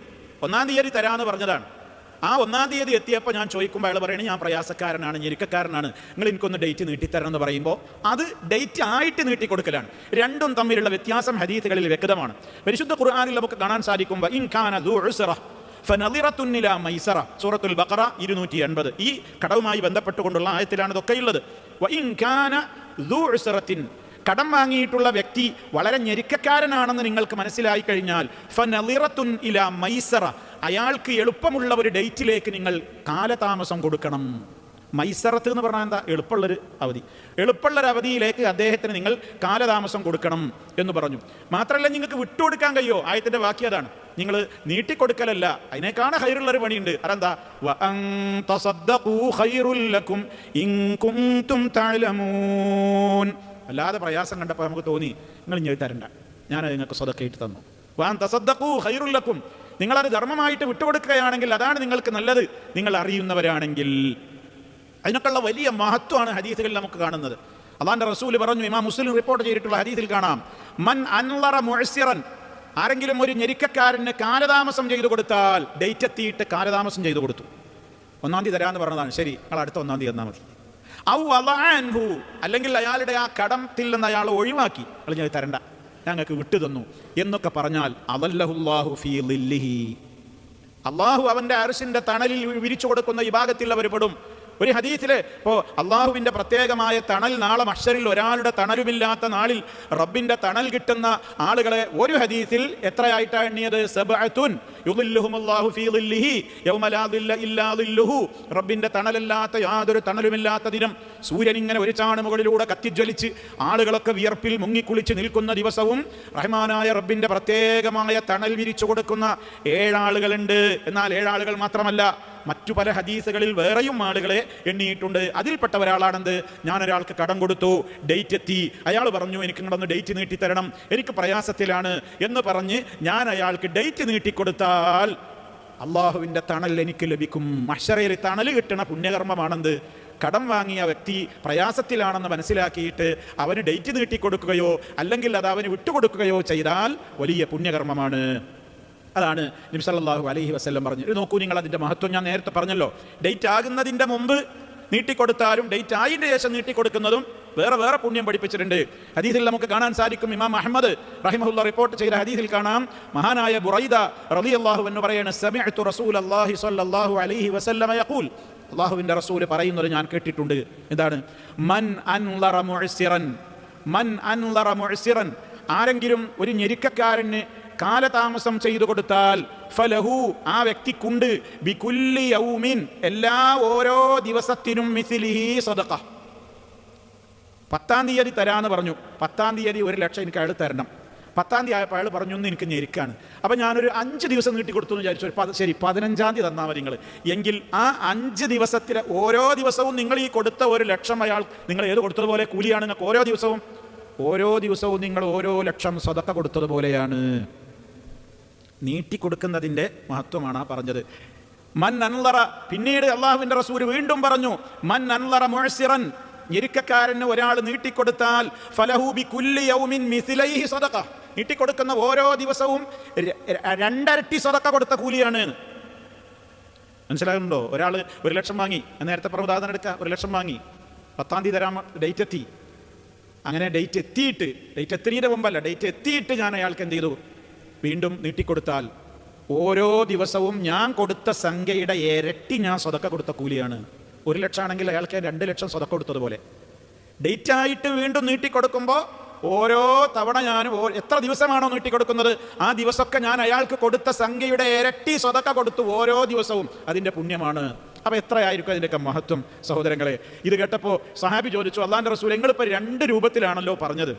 1-ാം തീയതി തരാമെന്ന് പറഞ്ഞതാണ്. ആ 1-ാം തീയതി എത്തിയപ്പോൾ ഞാൻ ചോദിക്കുമ്പോൾ അയാൾ പറയണേ, ഞാൻ പ്രയാസക്കാരനാണ്, ഞെരുക്കക്കാരനാണ്, നിങ്ങൾ എനിക്കൊന്ന് ഡേറ്റ് നീട്ടിത്തരണം എന്ന് പറയുമ്പോൾ അത് ഡേറ്റ് ആയിട്ട് നീട്ടിക്കൊടുക്കലാണ്. രണ്ടും തമ്മിലുള്ള വ്യത്യാസം ഹദീസുകളിൽ വ്യക്തമാണ്. പരിശുദ്ധ ഖുർആനിൽ നമുക്ക് കാണാൻ സാധിക്കും, ഇൻ കാന ദൂ ഉസ്റ ഫനളിറത്തുൻ ഇലാ മൈസറ, സൂറത്തുൽ ബഖറ 280. ഈ കടവുമായി ബന്ധപ്പെട്ടുകൊണ്ടുള്ള ആയത്തിലാണ് ഇതൊക്കെയുള്ളത്. വഇൻ കാന ദൂ ഉസ്റത്തിൻ, കടം വാങ്ങിയിട്ടുള്ള വ്യക്തി വളരെ ഞെരുക്കക്കാരനാണെന്ന് നിങ്ങൾക്ക് മനസ്സിലായി കഴിഞ്ഞാൽ ഫനളിറത്തുൻ ഇലാ മൈസറ, അയാൾക്ക് എളുപ്പമുള്ള ഒരു ഡേറ്റിലേക്ക് നിങ്ങൾ കാലതാമസം കൊടുക്കണം. മൈസറത്ത് എന്ന് പറഞ്ഞാൽ എന്താ? എളുപ്പമുള്ളൊരു അവധി. എളുപ്പമുള്ളൊരു അവധിയിലേക്ക് അദ്ദേഹത്തിന് നിങ്ങൾ കാലതാമസം കൊടുക്കണം എന്ന് പറഞ്ഞു. മാത്രമല്ല നിങ്ങൾക്ക് വിട്ടുകൊടുക്കാൻ കഴിയുമോ? ആയത്തിൻ്റെ വാക്യം അതാണ്. നിങ്ങൾ നീട്ടിക്കൊടുക്കലല്ല, അതിനേക്കാണ് ഹൈറുള്ളൊരു പണിയുണ്ട്. അതെന്താ? വഅൻ തസദ്ദഖൂ ഖൈറുൽ ലക്കും ഇൻ കുൻതും തഅലമൂൻ. അല്ലാതെ പ്രയാസം കണ്ടപ്പോൾ നമുക്ക് തോന്നി, നിങ്ങൾ ഇനി തരണ്ട, ഞാനത് നിങ്ങൾക്ക് സ്വതക്കയിട്ട് തന്നു. വഅൻ തസദ്ദഖൂ ഖൈറുൽ ലക്കും, നിങ്ങളത് ധർമ്മമായിട്ട് വിട്ടുകൊടുക്കുകയാണെങ്കിൽ അതാണ് നിങ്ങൾക്ക് നല്ലത്, നിങ്ങൾ അറിയുന്നവരാണെങ്കിൽ. അതിനൊക്കെയുള്ള വലിയ മഹത്വമാണ് ഹദീസുകളിൽ നമുക്ക് കാണുന്നത്. അല്ലാഹുവിന്റെ റസൂൽ പറഞ്ഞു, ഇമാം മുസ്ലിം റിപ്പോർട്ട് ചെയ്തിട്ടുള്ള ഹദീസിൽ കാണാം, മൻ അൻളറ മുഅസ്സിറൻ, ആരെങ്കിലും ഒരു ഞെരുക്കക്കാരന് കാലതാമസം ചെയ്തു കൊടുത്താൽ, ഡേറ്റ് എത്തിയിട്ട് കാലതാമസം ചെയ്തു കൊടുത്തു, 1-ാം തീയതി തരാമെന്ന് പറഞ്ഞതാണ്, ശരി നിങ്ങൾ അടുത്ത 1-ാം തീയതി തന്നാൽ മതി. ഔ വദഅൻഹു, അല്ലെങ്കിൽ അയാളുടെ ആ കടത്തിൽ നിന്ന് അയാൾ ഒഴിവാക്കി, ഞാൻ തരണ്ട, ഞങ്ങൾക്ക് വിട്ടു തന്നു എന്നൊക്കെ പറഞ്ഞാൽ അദല്ലഹുല്ലാഹു ഫീ ളില്ലിഹി, അള്ളാഹു അവന്റെ അർശിന്റെ തണലിൽ വിരിച്ചു കൊടുക്കുന്ന വിഭാഗത്തിൽ അവർ പെടും. ഒരു ഹദീസിലെ ഇപ്പോൾ അള്ളാഹുവിൻ്റെ പ്രത്യേകമായ തണൽ നാളെ മഹ്ശറിൽ ഒരാളുടെ തണലുമില്ലാത്ത നാളിൽ റബ്ബിൻ്റെ തണൽ കിട്ടുന്ന ആളുകളെ ഒരു ഹദീസിൽ എത്രയായിട്ടാണ് എണ്ണിയത്? സബ്അത്തുൻ യുദില്ലുഹുമുല്ലാഹു ഫീ ളില്ലിഹി യൗമ ലാ ദില്ല ഇല്ലാ ദില്ലുഹു. റബ്ബിൻ്റെ തണലല്ലാത്ത യാതൊരു തണലുമില്ലാത്ത ദിനം, സൂര്യൻ ഇങ്ങനെ ഒരു ചാണ് മുകളിലൂടെ കത്തിജ്വലിച്ച് ആളുകളൊക്കെ വിയർപ്പിൽ മുങ്ങിക്കുളിച്ച് നിൽക്കുന്ന ദിവസവും റഹ്മാനായ റബ്ബിൻ്റെ പ്രത്യേകമായ തണൽ വിരിച്ചു കൊടുക്കുന്ന 7 ആളുകളുണ്ട്. എന്നാൽ 7 ആളുകൾ മാത്രമല്ല, മറ്റു പല ഹദീസുകളിൽ വേറെയും ആളുകളെ എണ്ണിയിട്ടുണ്ട്. അതിൽപ്പെട്ട ഒരാളാണെന്ത്? ഞാനൊരാൾക്ക് കടം കൊടുത്തു, ഡേറ്റ് എത്തി, അയാൾ പറഞ്ഞു എനിക്ക് ഇങ്ങോട്ടൊന്ന് ഡേറ്റ് നീട്ടിത്തരണം, എനിക്ക് പ്രയാസത്തിലാണ് എന്ന് പറഞ്ഞ് ഞാൻ അയാൾക്ക് ഡേറ്റ് നീട്ടിക്കൊടുത്താൽ അള്ളാഹുവിൻ്റെ തണൽ എനിക്ക് ലഭിക്കും. മഹ്ശറയിൽ തണൽ കിട്ടണ പുണ്യകർമ്മമാണെന്ത്? കടം വാങ്ങിയ വ്യക്തി പ്രയാസത്തിലാണെന്ന് മനസ്സിലാക്കിയിട്ട് അവന് ഡേറ്റ് നീട്ടിക്കൊടുക്കുകയോ അല്ലെങ്കിൽ അത് അവന് വിട്ടുകൊടുക്കുകയോ ചെയ്താൽ വലിയ പുണ്യകർമ്മമാണ്. അതാണ് നബി സല്ലല്ലാഹു അലൈഹി വസല്ലം പറഞ്ഞു. നോക്കൂ നിങ്ങൾ, അതിൻ്റെ മഹത്വം ഞാൻ നേരത്തെ പറഞ്ഞല്ലോ. ഡേറ്റ് ആകുന്നതിൻ്റെ മുമ്പ് നീട്ടിക്കൊടുത്താലും ഡേറ്റ് ആയതിൻ്റെ ശേഷം നീട്ടിക്കൊടുക്കുന്നതും വേറെ വേറെ പുണ്യം പഠിപ്പിച്ചിട്ടുണ്ട്. ഹദീസിൽ നമുക്ക് കാണാൻ സാധിക്കും. ഇമാം അഹ്മദ് റഹിമഹുല്ലാഹ് റിപ്പോർട്ട് ചെയ്ത ഹദീസിൽ കാണാം, മഹാനായ ബുറൈദ റളിയല്ലാഹു അൻഹു പറയുന്നു, സമിഅ്തു റസൂലല്ലാഹി സ്വല്ലല്ലാഹു അലൈഹി വസല്ലം യഖൂൽ, അല്ലാഹുവിൻ്റെ റസൂൽ പറയുന്നത് ഞാൻ കേട്ടിട്ടുണ്ട്. എന്താണ്? മൻ അൻളറ മുഅ്സിറൻ, മൻ അൻളറ മുഅ്സിറൻ, ആരെങ്കിലും ഒരു ഞെരുക്കക്കാരന് കാലതാമസം ചെയ്തു കൊടുത്താൽ ഫലഹു, ആ വ്യക്തിക്കുണ്ട്, ബികുല്ലി യൗമിൻ, ഓരോ ദിവസത്തിനും മിസ്ലിഹി സദഖ. 10-ാം തീയതി തരാന്ന് പറഞ്ഞു, 10-ാം തീയതി 1 ലക്ഷം എനിക്ക് അയാൾ തരണം. 10-ാം തീയതി ആയപ്പോൾ അയാൾ പറഞ്ഞു എനിക്ക് ഞെരുക്കാണ്, അപ്പം ഞാനൊരു 5 ദിവസം നീട്ടിക്കൊടുത്തു എന്ന് വിചാരിച്ചു. ശരി, 15-ാം തീയതി തന്നാൽ മതി നിങ്ങൾ. എങ്കിൽ ആ 5 ദിവസത്തിലെ ഓരോ ദിവസവും നിങ്ങൾ ഈ കൊടുത്ത 1 ലക്ഷം അയാൾ, നിങ്ങൾ ഏത് കൊടുത്തതുപോലെ കൂലിയാണ് നിങ്ങൾക്ക്. ഓരോ ദിവസവും നിങ്ങൾ ഓരോ ലക്ഷം സദഖ കൊടുത്തതുപോലെയാണ്. നീട്ടിക്കൊടുക്കുന്നതിൻ്റെ മഹത്വമാണ് പറഞ്ഞത്. മൻ അൻളറ, പിന്നീട് അള്ളാഹുവിൻ്റെ റസൂൽ വീണ്ടും പറഞ്ഞു, മൻ അൻളറ മുഅ്സിറൻ, ഞെരുക്കക്കാരന് ഒരാൾ നീട്ടിക്കൊടുത്താൽ ഫലഹു ബികുല്ലി യൗമിൻ മിസ്ലൈഹി സദഖ, നീട്ടിക്കൊടുക്കുന്ന ഓരോ ദിവസവും 2 ഇരട്ടി സദഖ കൊടുത്ത കൂലിയാണ്. മനസ്സിലാകുന്നുണ്ടോ? ഒരാൾ 1 ലക്ഷം വാങ്ങി, നേരത്തെ പറഞ്ഞ ഉദാഹരണം എടുക്കുക, 1 ലക്ഷം വാങ്ങി, 10-ാം തീയതി തരാൻ ഡേറ്റ് എത്തി. അങ്ങനെ ഡേറ്റ് എത്തുന്നതിന് മുമ്പല്ല, ഡേറ്റ് എത്തിയിട്ട് ഞാൻ അയാൾക്ക് എന്ത് ചെയ്തു? വീണ്ടും നീട്ടിക്കൊടുത്താൽ ഓരോ ദിവസവും ഞാൻ കൊടുത്ത സംഖ്യയുടെ ഇരട്ടി ഞാൻ സ്വതക്ക കൊടുത്ത കൂലിയാണ്. 1 ലക്ഷം ആണെങ്കിൽ അയാൾക്ക് 2 ലക്ഷം സ്വതക്ക കൊടുത്തതുപോലെ. ഡേറ്റ് ആയിട്ട് വീണ്ടും നീട്ടിക്കൊടുക്കുമ്പോൾ ഓരോ തവണ ഞാൻ എത്ര ദിവസമാണോ നീട്ടിക്കൊടുക്കുന്നത് ആ ദിവസമൊക്കെ ഞാൻ അയാൾക്ക് കൊടുത്ത സംഖ്യയുടെ ഇരട്ടി സ്വതക്ക കൊടുത്തു ഓരോ ദിവസവും. അതിൻ്റെ പുണ്യമാണ്. അപ്പോൾ എത്രയായിരിക്കും അതിൻ്റെയൊക്കെ മഹത്വം സഹോദരങ്ങളെ. ഇത് കേട്ടപ്പോൾ സഹാബി ചോദിച്ചു, അള്ളാഹിൻ്റെ റസൂൽ നിങ്ങളിപ്പോൾ 2 രൂപത്തിലാണല്ലോ പറഞ്ഞത്.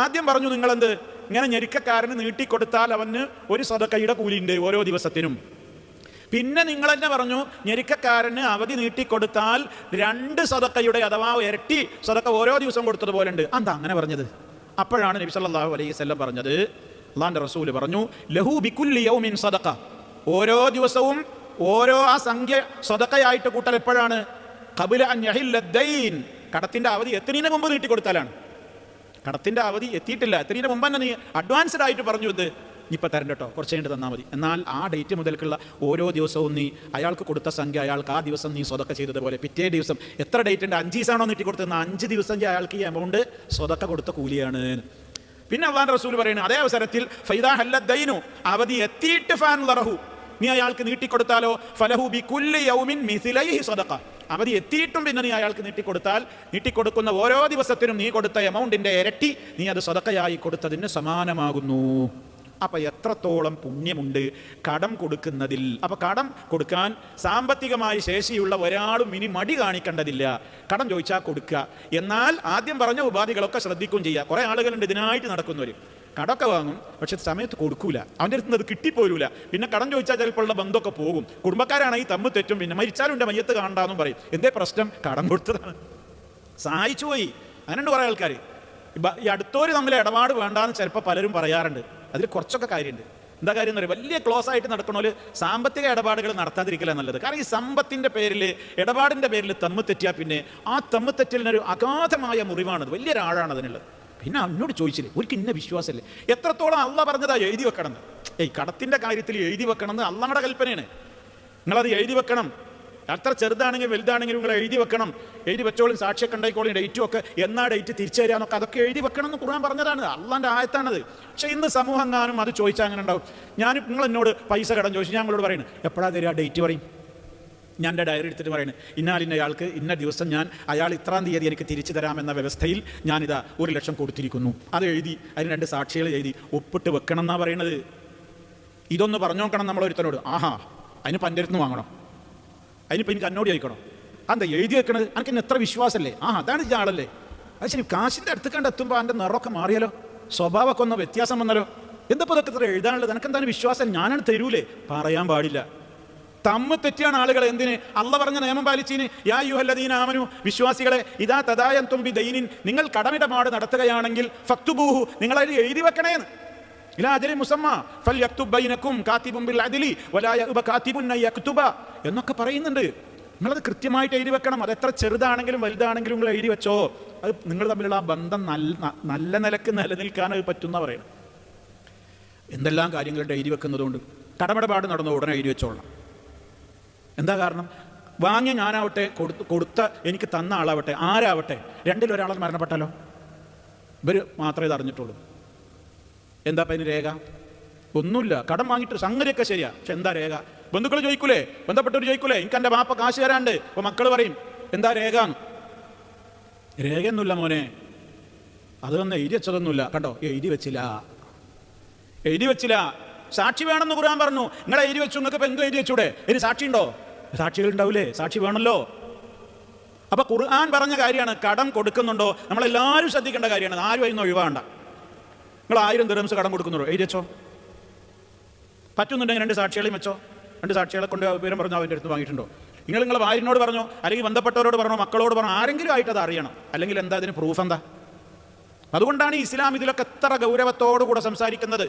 ആദ്യം പറഞ്ഞു നിങ്ങളെന്ത്, ഇങ്ങനെ ഞെരുക്കക്കാരന് നീട്ടിക്കൊടുത്താൽ അവന് 1 സദഖയുടെ കൂലിയുണ്ട് ഓരോ ദിവസത്തിനും. പിന്നെ നിങ്ങൾ തന്നെ പറഞ്ഞു ഞെരുക്കക്കാരന് അവധി നീട്ടിക്കൊടുത്താൽ 2 സദഖയുടെ അഥവാ ഇരട്ടി സദഖ ഓരോ ദിവസവും കൊടുത്തതുപോലെ ഉണ്ട്. എന്താ അങ്ങനെ പറഞ്ഞത്? അപ്പോഴാണ് നബി സല്ലല്ലാഹു അലൈഹി വസല്ലം പറഞ്ഞത്, അല്ലാഹുവിൻ്റെ റസൂൽ പറഞ്ഞു, ലഹു ബികുല്ലി യൗമിൻ സദഖ, ഓരോ ദിവസവും ഓരോ ആ സംഖ്യ സദഖയായിട്ട് കൂട്ടൽ എപ്പോഴാണ്? ഖബല അൻ യഹില്ല ദൈൻ, കടത്തിൻ്റെ അവധി എത്തുന്നതിന് മുമ്പ് നീട്ടിക്കൊടുത്താലാണ്. കടത്തിൻ്റെ അവധി എത്തിയിട്ടില്ല, എത്തുന്നതിന് മുമ്പ് തന്നെ നീ അഡ്വാൻസ്ഡ് ആയിട്ട് പറഞ്ഞു, ഇത് ഇപ്പം തരണ്ട കേട്ടോ, കുറച്ച് കഴിഞ്ഞിട്ട് തന്നാൽ മതി. എന്നാൽ ആ ഡേറ്റ് മുതൽക്കുള്ള ഓരോ ദിവസവും നീ അയാൾക്ക് കൊടുത്ത സംഖ്യ അയാൾക്ക് ആ ദിവസം നീ സ്വതക്ക ചെയ്തതുപോലെ പിറ്റേ ദിവസം എത്ര ഡേറ്റ് ഉണ്ട്, 5 ദിവസമാണോ നീട്ടി കൊടുത്തത്, 5 ദിവസം അയാൾക്ക് ഈ എമൗണ്ട് സ്വതക്ക കൊടുത്ത കൂലിയാണ്. പിന്നെ അല്ലാഹുവിൻ്റെ റസൂൽ പറയുന്നത് അതേ അവസരത്തിൽ ഫൈദാ ഹല്ലദ് ദൈനു, അവധി എത്തിയിട്ട് ഫഅൻളറഹു, നീ അയാൾക്ക് നീട്ടിക്കൊടുത്താലോ ഫലഹു ബികുല്ലി യൗമിൻ മിസ്ലൈഹി സദഖ, അവധി എത്തിയിട്ടും പിന്നെ നീ അയാൾക്ക് നീട്ടിക്കൊടുത്താൽ നീട്ടിക്കൊടുക്കുന്ന ഓരോ ദിവസത്തിനും നീ കൊടുത്ത എമൗണ്ടിൻ്റെ ഇരട്ടി നീ അത് സദഖയായി കൊടുത്തതിന് സമാനമാകുന്നു. അപ്പം എത്രത്തോളം പുണ്യമുണ്ട് കടം കൊടുക്കുന്നതിൽ. അപ്പം കടം കൊടുക്കാൻ സാമ്പത്തികമായി ശേഷിയുള്ള ഒരാളും ഇനി മടി കാണിക്കേണ്ടതില്ല. കടം ചോദിച്ചാൽ കൊടുക്കുക. എന്നാൽ ആദ്യം പറഞ്ഞ ഉപാധികളൊക്കെ ശ്രദ്ധിക്കുകയും ചെയ്യുക. കുറേ ആളുകളുണ്ട് ഇതിനായിട്ട് നടക്കുന്നവർ, കടമൊക്കെ വാങ്ങും പക്ഷെ സമയത്ത് കൊടുക്കൂല, അവൻ്റെ അടുത്ത് അത് കിട്ടിപ്പോരൂല. പിന്നെ കടം ചോദിച്ചാൽ ചിലപ്പോൾ ഉള്ള ബന്ധമൊക്കെ പോകും. കുടുംബക്കാരാണെങ്കിൽ തമ്മിൽ തെറ്റും, പിന്നെ മരിച്ചാലും എൻ്റെ മയ്യത്ത് കാണണ്ടാന്നും പറയും. എന്തേ പ്രശ്നം? കടം കൊടുത്തതാണ്, സഹായിച്ചു പോയി. അങ്ങനെയുണ്ട് കുറേ ആൾക്കാർ. ഈ അടുത്തോര് തമ്മിൽ ഇടപാട് വേണ്ടാന്ന് ചിലപ്പോൾ പലരും പറയാറുണ്ട്. അതിൽ കുറച്ചൊക്കെ കാര്യമുണ്ട്. എന്താ കാര്യം എന്ന് പറയുക, വലിയ ക്ലോസ് ആയിട്ട് നടക്കണോല് സാമ്പത്തിക ഇടപാടുകൾ നടത്താതിരിക്കല നല്ലത്. കാരണം ഈ സമ്പത്തിൻ്റെ പേരിൽ, ഇടപാടിൻ്റെ പേരിൽ തമ്മിൽ തെറ്റിയാൽ പിന്നെ ആ തമ്മിൽ തെറ്റലിനൊരു അഗാധമായ മുറിവാണത്, വലിയൊരാഴാണ് അതിനുള്ളത്. പിന്നെ എന്നോട് ചോദിച്ചില്ലേ, ഒരിക്കൽ ഇന്ന വിശ്വാസമല്ലേ, എത്രത്തോളം അള്ളാഹ് പറഞ്ഞതാ എഴുതി വെക്കണം എന്ന്. കടത്തിൻ്റെ കാര്യത്തിൽ എഴുതി വെക്കണം എന്ന് അള്ളാഹുടെ കൽപ്പനയാണ്. നിങ്ങളത് എഴുതി വെക്കണം. അത്ര ചെറുതാണെങ്കിലും വലുതാണെങ്കിലും നിങ്ങൾ എഴുതി വെക്കണം. എഴുതി വെച്ചോളും, സാക്ഷിയൊക്കെ ഉണ്ടായിക്കോളും, ഡേറ്റും ഒക്കെ എന്നാ ഡേറ്റ് തിരിച്ചു തരാന്നൊക്കെ അതൊക്കെ എഴുതി വെക്കണം എന്ന് ഖുർആൻ പറഞ്ഞതാണ്. അള്ളാൻ്റെ ആയത്താണത്. പക്ഷേ ഇന്ന് സമൂഹങ്ങാനും അത് ചോദിച്ചാൽ അങ്ങനെ ഉണ്ടാവും. നിങ്ങൾ എന്നോട് പൈസ കടം ചോദിച്ചു, ഞാൻ നിങ്ങളോട് പറയുന്നത് എപ്പോഴാ തരിക, ഡേറ്റ് പറയും. ഞാൻ എൻ്റെ ഡയറി എടുത്തിട്ട് പറയുന്നത് ഇന്നാലിന്നയാൾക്ക് ഇന്ന ദിവസം ഞാൻ അയാൾ ഇത്രാം തീയതി എനിക്ക് തിരിച്ചു തരാമെന്ന വ്യവസ്ഥയിൽ ഞാനിതാ 1,00,000 കൊടുത്തിരിക്കുന്നു. അത് എഴുതി അതിന് 2 സാക്ഷികൾ എഴുതി ഒപ്പിട്ട് വെക്കണം എന്നാണ് പറയുന്നത്. ഇതൊന്ന് പറഞ്ഞു നോക്കണം നമ്മളൊരുത്തനോട്. ആഹാ, അതിന് പഞ്ചരത്നം വാങ്ങണം, അതിനിപ്പോൾ എനിക്ക് എന്നോട് ചോദിക്കണം, അതെന്താ എഴുതി വെക്കണത്, എനിക്ക് ഇന്ന് എത്ര വിശ്വാസമല്ലേ, അതാണ് ഈ ആളല്ലേ. അത് ശരി, കാശിൻ്റെ അടുത്ത് കണ്ട് എത്തുമ്പോൾ എൻ്റെ നിറമൊക്കെ മാറിയാലോ, സ്വഭാവമൊക്കെ ഒന്ന് വ്യത്യാസം വന്നാലോ, എന്തപ്പോൾ ഇതൊക്കെ ഇത്ര എഴുതാനുള്ളത്, എനിക്കെന്താണ് വിശ്വാസം, ഞാനാണ് തരൂലേ, പറയാൻ പാടില്ല. തമ്മ് തെറ്റിയാണ് ആളുകൾ. എന്തിന്? അള്ളാഹ് പറഞ്ഞ നിയമം പാലിച്ചീന്. യാ അയ്യുഹല്ലദീന ആമനു, വിശ്വാസികളെ, ഇദാ തദായൻതും ബിദൈനിൻ, നിങ്ങൾ കടമിടപാട് നടത്തുകയാണെങ്കിൽ ഫക്തുബൂഹു, നിങ്ങൾ അതിൽ എഴുതി വെക്കണേന്ന്. ഇലാ അജലിൻ മുസമ്മ ഫൽയക്തുബ് ബൈനക്കും കാതിബുൻ ബിൽ അദ്ലി വലാ യഅബ കാതിബുൻ അൻ യക്തുബ എന്നൊക്കെ പറയുന്നുണ്ട്. നിങ്ങളത് കൃത്യമായിട്ട് എഴുതി വെക്കണം. അത് എത്ര ചെറുതാണെങ്കിലും വലുതാണെങ്കിലും നിങ്ങൾ എഴുതി വെച്ചോ. അത് നിങ്ങൾ തമ്മിലുള്ള ആ ബന്ധം നല്ല നിലക്ക് നിലനിൽക്കാൻ അത് പറ്റുന്ന പറയണം. എന്തെല്ലാം കാര്യങ്ങളുടെ എഴുതി വെക്കുന്നതുകൊണ്ട് കടമിടപാട് നടന്ന ഉടനെ എഴുതി വെച്ചോളണം. എന്താ കാരണം? വാങ്ങിയ ഞാനാവട്ടെ, കൊടുത്ത എനിക്ക് തന്ന ആളാവട്ടെ, ആരാവട്ടെ, രണ്ടിലൊരാളത് മരണപ്പെട്ടാലോ, ഇവർ മാത്രമേ ഇത് അറിഞ്ഞിട്ടുള്ളൂ. എന്താ അപ്പം അതിന് രേഖ? ഒന്നുമില്ല. കടം വാങ്ങിയിട്ട് സംഗതിയൊക്കെ ശരിയാ, പക്ഷെ എന്താ രേഖ? ബന്ധുക്കൾ ചോദിക്കൂലേ, ബന്ധപ്പെട്ടവർ ചോദിക്കൂലേ, എനിക്ക് എൻ്റെ ബാപ്പ കാശ് തരാണ്ട്. അപ്പോൾ മക്കൾ പറയും എന്താ രേഖ? രേഖയൊന്നുമില്ല മോനെ, അതൊന്നും എഴുതി വെച്ചതൊന്നുമില്ല. കണ്ടോ, എഴുതി വെച്ചില്ല. സാക്ഷി വേണമെന്ന് ഖുർആൻ പറഞ്ഞു. നിങ്ങളെ എഴുതി വെച്ചു, നിങ്ങൾക്ക് ഇപ്പം എന്തും എഴുതി വെച്ചൂടെ? ഇനി സാക്ഷി ഉണ്ടോ? സാക്ഷികൾ ഉണ്ടാവില്ലേ? സാക്ഷി വേണമല്ലോ. അപ്പൊ ഖുർആൻ പറഞ്ഞ കാര്യമാണ്. കടം കൊടുക്കുന്നുണ്ടോ നമ്മളെല്ലാവരും ശ്രദ്ധിക്കേണ്ട കാര്യമാണ്. ആരും അതിന് ഒഴിവാണ്ട. നിങ്ങൾ 1000 ദിർഹംസ് കടം കൊടുക്കുന്നുണ്ടോ? എഴുതി വെച്ചോ. പറ്റുന്നുണ്ടെങ്കിൽ 2 സാക്ഷികളെയും വെച്ചോ. 2 സാക്ഷികളെ കൊണ്ട് വിവരം പറഞ്ഞോ, അവൻ്റെ അടുത്ത് വാങ്ങിയിട്ടുണ്ടോ? നിങ്ങളെ ഭാര്യനോട് പറഞ്ഞോ, അല്ലെങ്കിൽ ബന്ധപ്പെട്ടവരോട് പറഞ്ഞോ, മക്കളോട് പറഞ്ഞോ, ആരെങ്കിലും ആയിട്ട് അത് അറിയണം. അല്ലെങ്കിൽ എന്താ അതിന് പ്രൂഫ് എന്താ? അതുകൊണ്ടാണ് ഇസ്ലാം ഇതിലൊക്കെ എത്ര ഗൗരവത്തോടു കൂടെ സംസാരിക്കുന്നത്.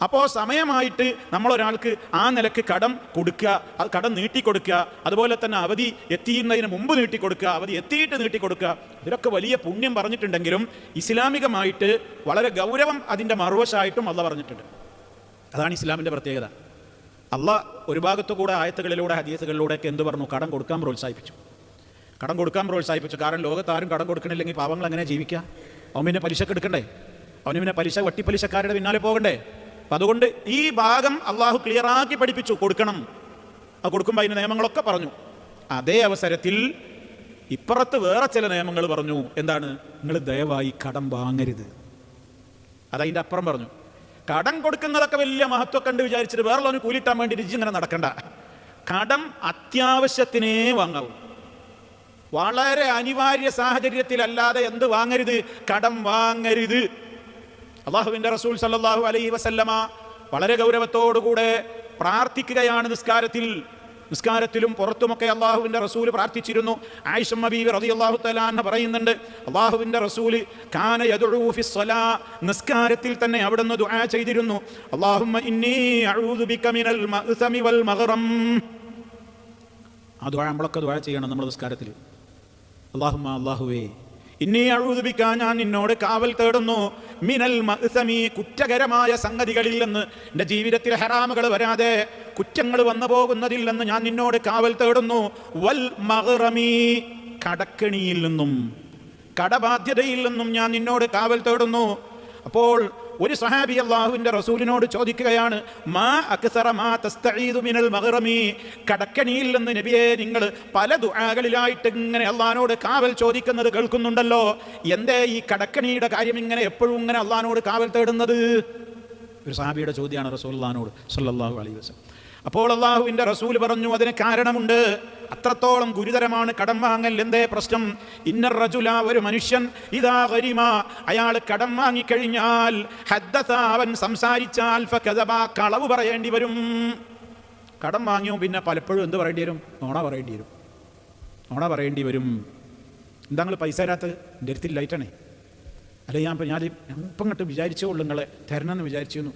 അപ്പോൾ സമയമായിട്ട് നമ്മളൊരാൾക്ക് ആ നിലക്ക് കടം കൊടുക്കുക, അത് കടം നീട്ടിക്കൊടുക്കുക, അതുപോലെ തന്നെ അവധി എത്തിയുന്നതിന് മുമ്പ് നീട്ടിക്കൊടുക്കുക, അവധി എത്തിയിട്ട് നീട്ടിക്കൊടുക്കുക, ഇതിലൊക്കെ വലിയ പുണ്യം പറഞ്ഞിട്ടുണ്ടെങ്കിലും ഇസ്ലാമികമായിട്ട് വളരെ ഗൗരവം അതിൻ്റെ മറുവശമായിട്ടും അള്ളാഹ് പറഞ്ഞിട്ടുണ്ട്. അതാണ് ഇസ്ലാമിൻ്റെ പ്രത്യേകത. അള്ളാഹ് ഒരു ഭാഗത്തു കൂടെ ആയത്തുകളിലൂടെ ഹദീസുകളിലൂടെയൊക്കെ എന്ത് പറഞ്ഞു? കടം കൊടുക്കാൻ പ്രോത്സാഹിപ്പിച്ചു. കാരണം ലോകത്ത് ആരും കടം കൊടുക്കണില്ലെങ്കിൽ പാവങ്ങൾ എങ്ങനെ ജീവിക്കുക? അവൻ പിന്നെ പലിശക്ക് എടുക്കണ്ടേ? അവന് പിന്നെ വട്ടിപ്പലിശക്കാരുടെ പിന്നാലെ പോകണ്ടേ? അപ്പം അതുകൊണ്ട് ഈ ഭാഗം അള്ളാഹു ക്ലിയറാക്കി പഠിപ്പിച്ചു, കൊടുക്കണം. അത് കൊടുക്കുമ്പോൾ അതിൻ്റെ നിയമങ്ങളൊക്കെ പറഞ്ഞു. അതേ അവസരത്തിൽ ഇപ്പുറത്ത് വേറെ ചില നിയമങ്ങൾ പറഞ്ഞു. എന്താണ്? നിങ്ങൾ ദയവായി കടം വാങ്ങരുത്. അതതിൻ്റെ അപ്പുറം പറഞ്ഞു. കടം കൊടുക്കുന്നതൊക്കെ വലിയ മഹത്വം കണ്ട് വിചാരിച്ചിട്ട് വേറെ കൂലിട്ടാൻ വേണ്ടി ഇങ്ങനെ നടക്കണ്ട. കടം അത്യാവശ്യത്തിനേ വാങ്ങാവൂ. വളരെ അനിവാര്യ സാഹചര്യത്തിലല്ലാതെ എന്ത് വാങ്ങരുത്? കടം വാങ്ങരുത്. അള്ളാഹുവിൻ്റെ റസൂൽ സല്ലല്ലാഹു അലൈഹി വസല്ലമ വളരെ ഗൗരവത്തോടുകൂടെ പ്രാർത്ഥിക്കുകയാണ് നിസ്കാരത്തിലും പുറത്തുമൊക്കെ അള്ളാഹുവിൻ്റെ റസൂൽ പ്രാർത്ഥിച്ചിരുന്നു. ആയിഷ ബീവി റളിയല്ലാഹു തആല അൻഹ പറയുന്നുണ്ട്, അള്ളാഹുവിൻ്റെ റസൂൽ കാന യദ്ഉ ഫിസ്സലാ, നിസ്കാരത്തിൽ തന്നെ അവിടുന്ന് ദുആ ചെയ്തിരുന്നു, അല്ലാഹുമ്മ ഇന്നി അഊദു ബിക മിനൽ മഅ്സമി വൽ മഗ്റം. ആ ദുആ നമ്മളൊക്കെ ദുആ ചെയ്യണം നമ്മുടെ നിസ്കാരത്തിൽ. അല്ലാഹുവേ ഇന്നി അഊദു ബിക, ഞാൻ നിന്നോട് കാവൽ തേടുന്നു, മിനൽ മഅ്സമി, കുറ്റകരമായ സംഗതികളിൽ നിന്ന്, എൻ്റെ ജീവിതത്തിൽ ഹറാമുകൾ വരാതെ കുറ്റങ്ങൾ വന്നു പോകുന്നതിൽ നിന്ന് ഞാൻ നിന്നോട് കാവൽ തേടുന്നു, വൽ മഗ്റമി, കടക്കെണിയിൽ നിന്നും കടബാധ്യതയിൽ നിന്നും ഞാൻ നിന്നോട് കാവൽ തേടുന്നു. അപ്പോൾ ഒരു സഹാബി അല്ലാഹുവിൻ്റെ റസൂലിനോട് ചോദിക്കുകയാണ്, മാ അക്സറ മാ തസ്തഈദു മിനൽ മഗ്റമി, കടക്കണിയിൽ നിന്ന് നബിയെ നിങ്ങൾ പല ദുആകളിലായിട്ട് ഇങ്ങനെ അല്ലാഹുവിനോട് കാവൽ ചോദിക്കുന്നത് കേൾക്കുന്നുണ്ടല്ലോ, എന്തേ ഈ കടക്കണിയുടെ കാര്യം ഇങ്ങനെ എപ്പോഴും ഇങ്ങനെ അല്ലാഹുവിനോട് കാവൽ തേടുന്നത്? ഒരു സഹാബിയുടെ ചോദ്യമാണ് റസൂലുള്ളാഹിനോട് സ്വല്ലല്ലാഹു അലൈഹി വസല്ലം. അപ്പോൾ അല്ലാഹുവിൻ്റെ റസൂൽ പറഞ്ഞു, അതിന് കാരണമുണ്ട്. അത്രത്തോളം ഗുരുതരമാണ് കടം വാങ്ങൽ. എന്തേ പ്രശ്നം? ഇന്നർ റജുല, ഒരു മനുഷ്യൻ, ഇദാ ഗരിമ, അയാൾ കടം വാങ്ങിക്കഴിഞ്ഞാൽ, ഹദ്ദസ, അവൻ സംസാരിച്ചാൽ, ഫകദബ, കളവ് പറയേണ്ടി വരും. കടം വാങ്ങിയോ പിന്നെ പലപ്പോഴും എന്ത് പറയേണ്ടി വരും? നോണ പറയേണ്ടി വരും. എന്താ നിങ്ങൾ പൈസ തരാത്തത്? എൻ്റെ അടുത്ത് ലൈറ്റാണേ, അല്ലെ ഞാനിപ്പം ഇങ്ങോട്ട് വിചാരിച്ചോളൂ നിങ്ങളെ തരണമെന്ന് വിചാരിച്ചിരുന്നു.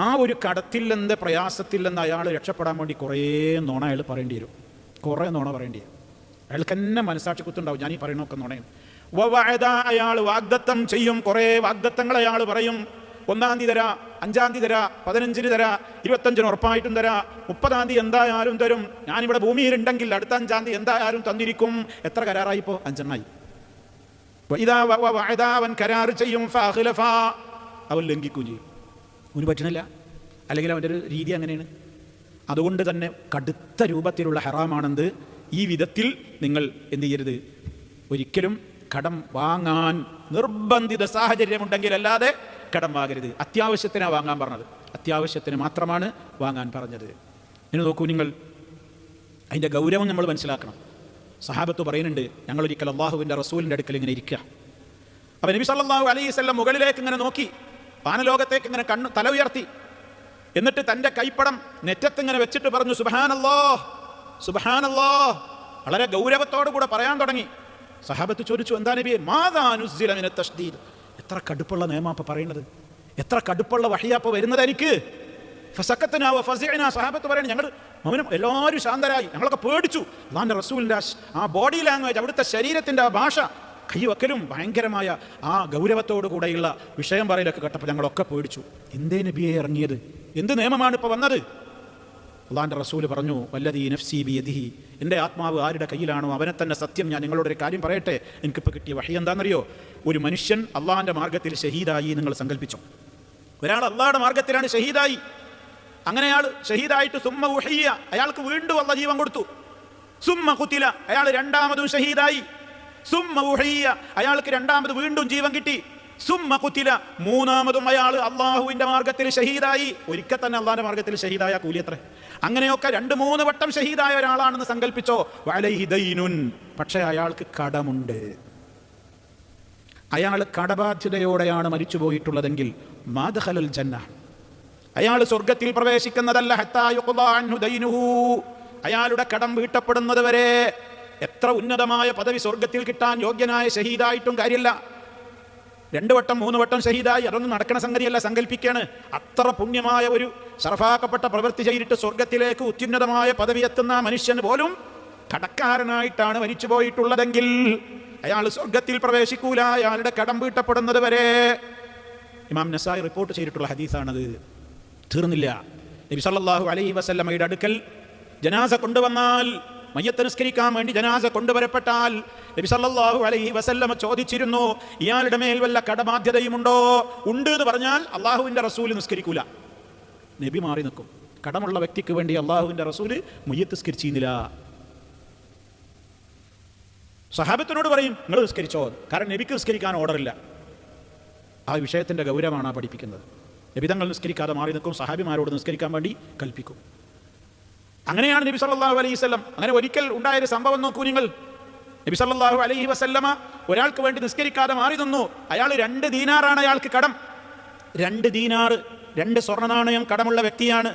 ആ ഒരു കടത്തിൽ നിന്ന് പ്രയാസത്തിൽ നിന്ന് അയാൾ രക്ഷപ്പെടാൻ വേണ്ടി കുറേ നോണ അയാൾ പറയേണ്ടി വരും. അയാൾക്ക് തന്നെ മനസ്സാക്ഷി കുത്തുണ്ടാവും, ഞാൻ ഈ പറയുന്നൊക്കെ നോണയും. അയാൾ വാഗ്ദത്തം ചെയ്യും, കുറേ വാഗ്ദത്തങ്ങൾ അയാൾ പറയും. 1-ാം തീയതി തരാ, 5-ാം തീയതി തരാ, 15-ന് തരാ, 25-ന് ഉറപ്പായിട്ടും തരാ, 30-ാം തീയതി എന്തായാലും തരും, ഞാനിവിടെ ഭൂമിയിലുണ്ടെങ്കിൽ അടുത്ത 5-ാം തീയതി എന്തായാലും തന്നിരിക്കും. എത്ര കരാറായി? ഇപ്പോൾ 5 അവൻ കരാർ ചെയ്യും, അവൻ ലംഘിക്കുകയും ചെയ്യും. അവന് പറ്റണില്ല, അല്ലെങ്കിൽ അവൻ്റെ ഒരു രീതി അങ്ങനെയാണ്. അതുകൊണ്ട് തന്നെ കടുത്ത രൂപത്തിലുള്ള ഹറാമാണെന്ത്. ഈ വിധത്തിൽ നിങ്ങൾ എന്ത് ചെയ്യരുത്, ഒരിക്കലും കടം വാങ്ങാൻ നിർബന്ധിത സാഹചര്യമുണ്ടെങ്കിൽ അല്ലാതെ കടം വാങ്ങരുത്. അത്യാവശ്യത്തിനാണ് വാങ്ങാൻ പറഞ്ഞത്, അത്യാവശ്യത്തിന് മാത്രമാണ് വാങ്ങാൻ പറഞ്ഞത്. ഇനി നോക്കൂ നിങ്ങൾ, അതിൻ്റെ ഗൗരവം നമ്മൾ മനസ്സിലാക്കണം. സഹാബത്ത് പറയുന്നുണ്ട്, ഞങ്ങളൊരിക്കൽ അള്ളാഹുവിൻ്റെ റസൂലിൻ്റെ അടുക്കൽ ഇങ്ങനെ ഇരിക്കുക. അപ്പം നബി സല്ലല്ലാഹു അലൈഹി വസല്ലം മുകളിലേക്ക് ഇങ്ങനെ നോക്കി, വാനലോകത്തേക്ക് ഇങ്ങനെ തല ഉയർത്തി, എന്നിട്ട് തൻ്റെ കൈപ്പടം നെറ്റത്തിങ്ങനെ വെച്ചിട്ട് പറഞ്ഞു, സുബ്ഹാനല്ലാഹ് സുബ്ഹാനല്ലാഹ്. വളരെ ഗൗരവത്തോടു കൂടെ പറയാൻ തുടങ്ങി. സഹാബത്ത് ചോദിച്ചു, എന്താ നബിയെ? മാദാ നുസ്സില മിന തശ്ദീദ്. എത്ര കടുപ്പുള്ള നിയമം പറയുന്നത്, എത്ര കടുപ്പുള്ള വഹിയാ വരുന്നത് എനിക്ക്. ഫസക്കത്നാ വഫസിഅനാ. സഹാബത്ത് പറയുന്നത്, ഞങ്ങൾ അവനും എല്ലാവരും ശാന്തരായി, ഞങ്ങളൊക്കെ പേടിച്ചു. അല്ലാഹുവിൻ്റെ റസൂലിൻ്റെ ആ ബോഡി ലാംഗ്വേജ്, അവിടുത്തെ ശരീരത്തിൻ്റെ ആ ഭാഷ, കൈവക്കലും ഭയങ്കരമായ ആ ഗൗരവത്തോടു കൂടെയുള്ള വിഷയം പറയലൊക്കെ കേട്ടപ്പോൾ ഞങ്ങളൊക്കെ പേടിച്ചു. എന്തേ നബിയെ ഇറങ്ങിയത്? എന്ത് നിയമമാണ് ഇപ്പോൾ വന്നത്? അല്ലാഹുവിൻ്റെ റസൂൽ പറഞ്ഞു, വല്ലദീ നഫ്സി ബിയദിഹി, എൻ്റെ ആത്മാവ് ആരുടെ കയ്യിലാണോ അവനെ തന്നെ സത്യം. ഞാൻ നിങ്ങളോടൊരു കാര്യം പറയട്ടെ, എനിക്കിപ്പോൾ കിട്ടിയ വഹി എന്താണെന്നറിയോ? ഒരു മനുഷ്യൻ അള്ളാഹിൻ്റെ മാർഗത്തിൽ ഷഹീദായി നിങ്ങൾ സങ്കല്പിച്ചു. ഒരാൾ അള്ളാഹുടെ മാർഗത്തിലാണ് ഷഹീദായി. അങ്ങനെ അയാൾ ഷഹീദായിട്ട് സുമ്മ ഉഹയ്യ, അയാൾക്ക് വീണ്ടും അള്ളാഹ് ജീവൻ കൊടുത്തു. സുമ്മ ഖുതില, അയാൾ രണ്ടാമതും ഷഹീദായി. സുമ്മ ഉഹയ്യ, അയാൾക്ക് രണ്ടാമത് വീണ്ടും ജീവൻ കിട്ടി. സുമ്മ ഖുതില, മൂന്നാമതും അയാൾ അള്ളാഹുവിൻ്റെ മാർഗത്തിൽ ഷഹീദായി. ഒരിക്കൽ തന്നെ അള്ളാഹിൻ്റെ മാർഗത്തിൽ ഷഹീദായ കൂലി എത്ര? അങ്ങനെയൊക്കെ 2-3 വട്ടം ഷഹീദായ ഒരാളാണെന്ന് സങ്കല്പിച്ചോ. വഅലൈഹി ദൈനുൻ, പക്ഷേ അയാൾക്ക് കടമുണ്ട്. അയാൾ കടബാധ്യതയോടെയാണ് മരിച്ചു പോയിട്ടുള്ളതെങ്കിൽ മാദഖലൽ ജന്ന, അയാൾ സ്വർഗത്തിൽ പ്രവേശിക്കുന്നതല്ല. ഹത്താ യുഖ്ദാ അൻഹു ദൈനുഹു, അയാളുടെ കടം വീട്ടപ്പെടുന്നത് വരെ. എത്ര ഉന്നതമായ പദവി സ്വർഗത്തിൽ കിട്ടാൻ യോഗ്യനായ ഷഹീദായിട്ടും കാര്യമില്ല. 2 വട്ടം 3 വട്ടം ഷഹീദായി, അതൊന്നും നടക്കണ സംഗതിയല്ല, സങ്കല്പിക്കാണ്. അത്ര പുണ്യമായ ഒരു ശറഫാക്കപ്പെട്ട പ്രവൃത്തി ചെയ്തിട്ട് സ്വർഗത്തിലേക്ക് അത്യുന്നതമായ പദവി എത്തുന്ന മനുഷ്യന് പോലും കടക്കാരനായിട്ടാണ് മരിച്ചു പോയിട്ടുള്ളതെങ്കിൽ അയാൾ സ്വർഗത്തിൽ പ്രവേശിക്കൂല, അയാളുടെ കടം വീട്ടപ്പെടുന്നത് വരെ. ഇമാം നസായി റിപ്പോർട്ട് ചെയ്തിട്ടുള്ള ഹദീസാണത്. തീർന്നില്ല. നബി സല്ലല്ലാഹു അലൈഹി വസല്ലമയുടെ അടുക്കൽ ജനാസ കൊണ്ടുവന്നാൽ, മയ്യത്ത് നിസ്കരിക്കാൻ വേണ്ടി ജനാസ കൊണ്ടുവരപ്പെട്ടാൽ നബി സല്ലല്ലാഹു അലൈഹി വസല്ലമ ചോദിച്ചിരുന്നു, ഇയാളുടെ മേൽ വല്ല കടബാധ്യതയുമുണ്ടോ? ഉണ്ട് എന്ന് പറഞ്ഞാൽ അള്ളാഹുവിൻ്റെ റസൂൽ നിസ്കരിക്കൂല, നബി മാറി നിൽക്കും. കടമുള്ള വ്യക്തിക്ക് വേണ്ടി അള്ളാഹുവിൻ്റെ റസൂൽ മയ്യത്ത് നിസ്കരിച്ചിരുന്നില്ല. സഹാബത്തിനോട് പറയും, നിങ്ങൾ നിസ്കരിച്ചോ, കാരണം നബിക്ക് നിസ്കരിക്കാൻ ഓർഡറില്ല. ആ വിഷയത്തിൻ്റെ ഗൗരവമാണ് പഠിപ്പിക്കുന്നത്. നബി തങ്ങൾ നിസ്കരിക്കാതെ മാറി നിൽക്കും, സഹാബിമാരോട് നിസ്കരിക്കാൻ വേണ്ടി കൽപ്പിക്കും. അങ്ങനെയാണ് നബി സല്ലല്ലാഹു അലൈഹി വസല്ലം. അങ്ങനെ ഒരിക്കൽ ഉണ്ടായൊരു സംഭവം നോക്കൂ നിങ്ങൾ. നബി സല്ലല്ലാഹു അലൈഹി വസല്ലമ ഒരാൾക്ക് വേണ്ടി നിസ്കരിക്കാതെ മാറി നിന്നു. അയാൾ 2 ദീനാറാണ് അയാൾക്ക് കടം. 2 ദീനാർ, 2 സ്വർണ്ണനാണയം കടമുള്ള വ്യക്തിയാണ്.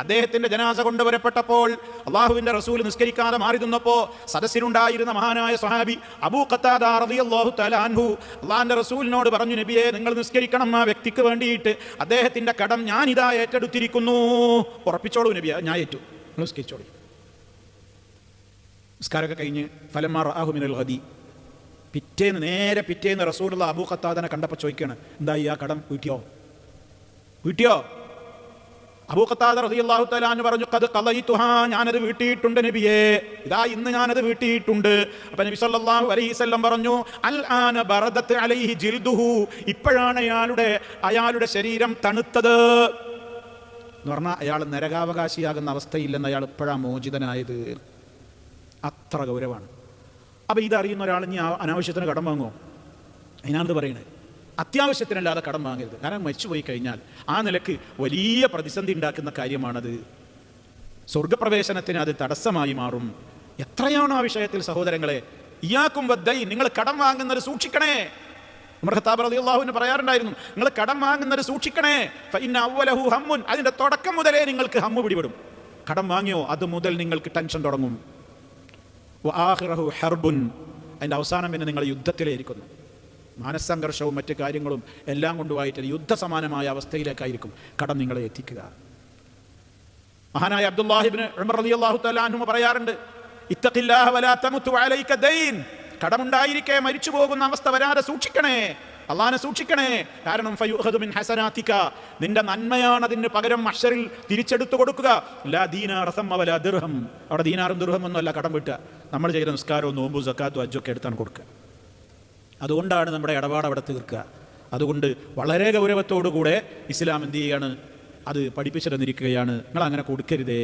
അദ്ദേഹത്തിന്റെ ജനാസ കൊണ്ടുവരപ്പെട്ടപ്പോൾ അള്ളാഹുവിന്റെ റസൂൽ നിസ്കരിക്കാതെ മാറി നിന്നപ്പോൾ സദസ്സിലുണ്ടായിരുന്ന മഹാനായ സ്വഹാബി അബൂ ഖത്താദ റളിയല്ലാഹു തആല അൻഹു അള്ളാഹിന്റെ റസൂലിനോട് പറഞ്ഞു, നബിയെ, നിങ്ങൾ നിസ്കരിക്കണം ആ വ്യക്തിക്ക് വേണ്ടിയിട്ട്, അദ്ദേഹത്തിന്റെ കടം ഞാൻ ഇതാ ഏറ്റെടുത്തിരിക്കുന്നു. ഉറപ്പിച്ചോളൂ നബിയെ, ഞാൻ ഏറ്റു, നിങ്ങൾ നിസ്കരിച്ചോളൂ. നിസ്കാരമൊക്കെ കഴിഞ്ഞ് ഫലമാ റആഹു മിനൽ ഗദി, നേരെ പിറ്റേന്ന് റസൂലുള്ള അബൂ ഖത്താദനെ കണ്ടപ്പോൾ ചോദിക്കുകയാണ്, എന്തായി ആ കടം വീട്ടിയോ? അബൂ ഖത്താദ റളിയല്ലാഹു തആല അൻഹു പറഞ്ഞു, ഖദ് ഖളൈതുഹാ, ഞാനത് വീട്ടിയിട്ടുണ്ട് നബിയേ, ഇതാ ഇന്ന് ഞാനത് വീട്ടിയിട്ടുണ്ട്. അപ്പോൾ നബി സല്ലല്ലാഹു അലൈഹി വസല്ലം പറഞ്ഞു, അൽ ആന ബറദത് അലൈഹി ജിൽദുഹു, ഇപ്പോഴാണ് അയാളുടെ ശരീരം തണുത്തത് എന്ന് പറഞ്ഞാൽ അയാൾ നരകാവകാശിയാകുന്ന അവസ്ഥയില്ലെന്ന് അയാൾ ഇപ്പോഴാണ് മോചിതനായത്. അത്ര ഗൗരവമാണ്. അപ്പോൾ ഇതറിയുന്ന ഒരാൾ ഇനി അനാവശ്യത്തിന് കടം വാങ്ങുമോ? അതിനാണിത് പറയുന്നത്. അത്യാവശ്യത്തിനല്ലാതെ കടം വാങ്ങരുത്. കാരണം മരിച്ചുപോയി കഴിഞ്ഞാൽ ആ നിലക്ക് വലിയ പ്രതിസന്ധി ഉണ്ടാക്കുന്ന കാര്യമാണത്. സ്വർഗപ്രവേശനത്തിന് അത് തടസ്സമായി മാറും. എത്രയാണോ ആ വിഷയത്തിൽ സഹോദരങ്ങളെ, ഇയ്യാക്കും വദ്ദൈൻ, നിങ്ങൾ കടം വാങ്ങുന്നത് സൂക്ഷിക്കണേ. ഉമർ ഖത്താബ് റളിയല്ലാഹു അൻഹു പറയാറുണ്ടായിരുന്നു, നിങ്ങൾ കടം വാങ്ങുന്നത് സൂക്ഷിക്കണേ. ഫഇന്ന അവ്വലഹു ഹമ്മുൻ, അതിൻ്റെ തുടക്കം മുതലേ നിങ്ങൾക്ക് ഹമ്മു പിടിപെടും. കടം വാങ്ങിയോ അത് മുതൽ നിങ്ങൾക്ക് ടെൻഷൻ തുടങ്ങും. വആഖിറഹു ഹർബുൻ, അതിൻ്റെ അവസാനം പിന്നെ നിങ്ങൾ യുദ്ധത്തിലായിരിക്കുന്നു. മാനസംഘർഷവും മറ്റു കാര്യങ്ങളും എല്ലാം കൊണ്ടുപോയിട്ട് യുദ്ധസമാനമായ അവസ്ഥയിലേക്കായിരിക്കും കടം നിങ്ങളെ എത്തിക്കുക. മഹാനായ അബ്ദുല്ലാഹി ഇബ്നു ഉമർ റളിയല്ലാഹു തആല അൻഹു പറയാറുണ്ട്, ഇത്തഖില്ലാഹ വലാ തമുതു അലൈക ദൈൻ, കടമുണ്ടായിരിക്കെ മരിച്ചു പോകുന്ന അവസ്ഥ വരാതെ സൂക്ഷിക്കണേ. അള്ളാഹിനെ സൂക്ഷിക്കണേ. കാരണം ഫയുഖദു മിൻ ഹസനാതിക, നിന്റെ നന്മയാണ് അതിന് പകരം മഹ്ശറിൽ തിരിച്ചെടുത്തു കൊടുക്കുക. ലാ ദീനാർ സമ്മ വലാ ദിർഹം, അവിടെ ദീനാറും ദിർഹം ഒന്നുമല്ല കടം വിട്ടുക, നമ്മൾ ചെയ്ത നിസ്കാരവും നോമ്പും സക്കാത്തും ഹജ്ജൊക്കെ എടുത്താണ് കൊടുക്കുക. അതുകൊണ്ടാണ് നമ്മുടെ ഇടപാട് അവിടെ തീർക്കുക. അതുകൊണ്ട് വളരെ ഗൗരവത്തോടുകൂടെ ഇസ്ലാം എന്ത് ചെയ്യാണ്, അത് പഠിപ്പിച്ചു തന്നിരിക്കുകയാണ്, നിങ്ങൾ അങ്ങനെ കൊടുക്കരുതേ.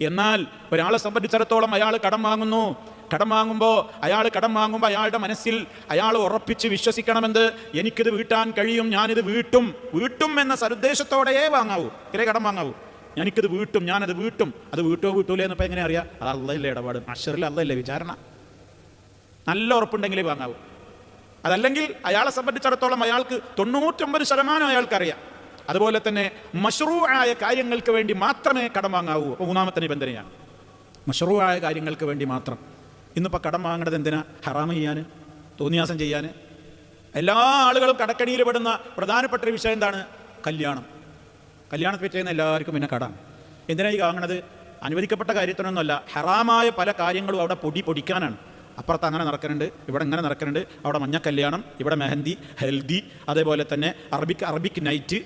എന്നാൽ ഒരാളെ സംബന്ധിച്ചിടത്തോളം അയാൾ കടം വാങ്ങുന്നു, കടം വാങ്ങുമ്പോൾ അയാളുടെ മനസ്സിൽ അയാൾ ഉറപ്പിച്ച് വിശ്വസിക്കണമെന്ത്, എനിക്കിത് വീട്ടാൻ കഴിയും, ഞാനിത് വീട്ടും എന്ന സതുദ്ദേശത്തോടെയേ വാങ്ങാവൂ, ഇതേ കടം വാങ്ങാവൂ. എനിക്കിത് വീട്ടും, ഞാനത് വീട്ടും. അത് വീട്ടൂലേ എന്നിപ്പോൾ എങ്ങനെ അറിയാം? അത് അള്ളയല്ലേ ഇടപാട്, മഹ്ശറിൽ അള്ളയല്ലേ വിചാരണ. നല്ല ഉറപ്പുണ്ടെങ്കിലേ വാങ്ങാവൂ. അതല്ലെങ്കിൽ അയാളെ സംബന്ധിച്ചിടത്തോളം അയാൾക്ക് 99% അയാൾക്കറിയാം. അതുപോലെ തന്നെ മശ്റൂആയ കാര്യങ്ങൾക്ക് വേണ്ടി മാത്രമേ കടം വാങ്ങാവൂ. മൂന്നാമത്തെ നിബന്ധനയാണ് മശ്റൂആയ കാര്യങ്ങൾക്ക് വേണ്ടി മാത്രം. ഇന്നിപ്പോൾ കടം വാങ്ങേണ്ടത് എന്തിനാ? ഹറാമ് ചെയ്യാൻ, തോന്നിയാസം ചെയ്യാൻ. എല്ലാ ആളുകളും കടക്കണിയിൽ പെടുന്ന പ്രധാനപ്പെട്ട ഒരു വിഷയം എന്താണ്? കല്യാണത്തെ പറ്റുന്ന എല്ലാവർക്കും പിന്നെ കടമാണ്. എന്തിനാ ഈ വാങ്ങണത്? അനുവദിക്കപ്പെട്ട കാര്യത്തിനൊന്നുമല്ല, ഹറാമായ പല കാര്യങ്ങളും അവിടെ പൊടിക്കാനാണ്. അപ്പുറത്ത് അങ്ങനെ നടക്കുന്നുണ്ട്, ഇവിടെ ഇങ്ങനെ നടക്കുന്നുണ്ട്, അവിടെ മഞ്ഞ കല്യാണം, ഇവിടെ മെഹന്തി, ഹെൽദി, അതേപോലെ തന്നെ അറബിക് നൈറ്റ്,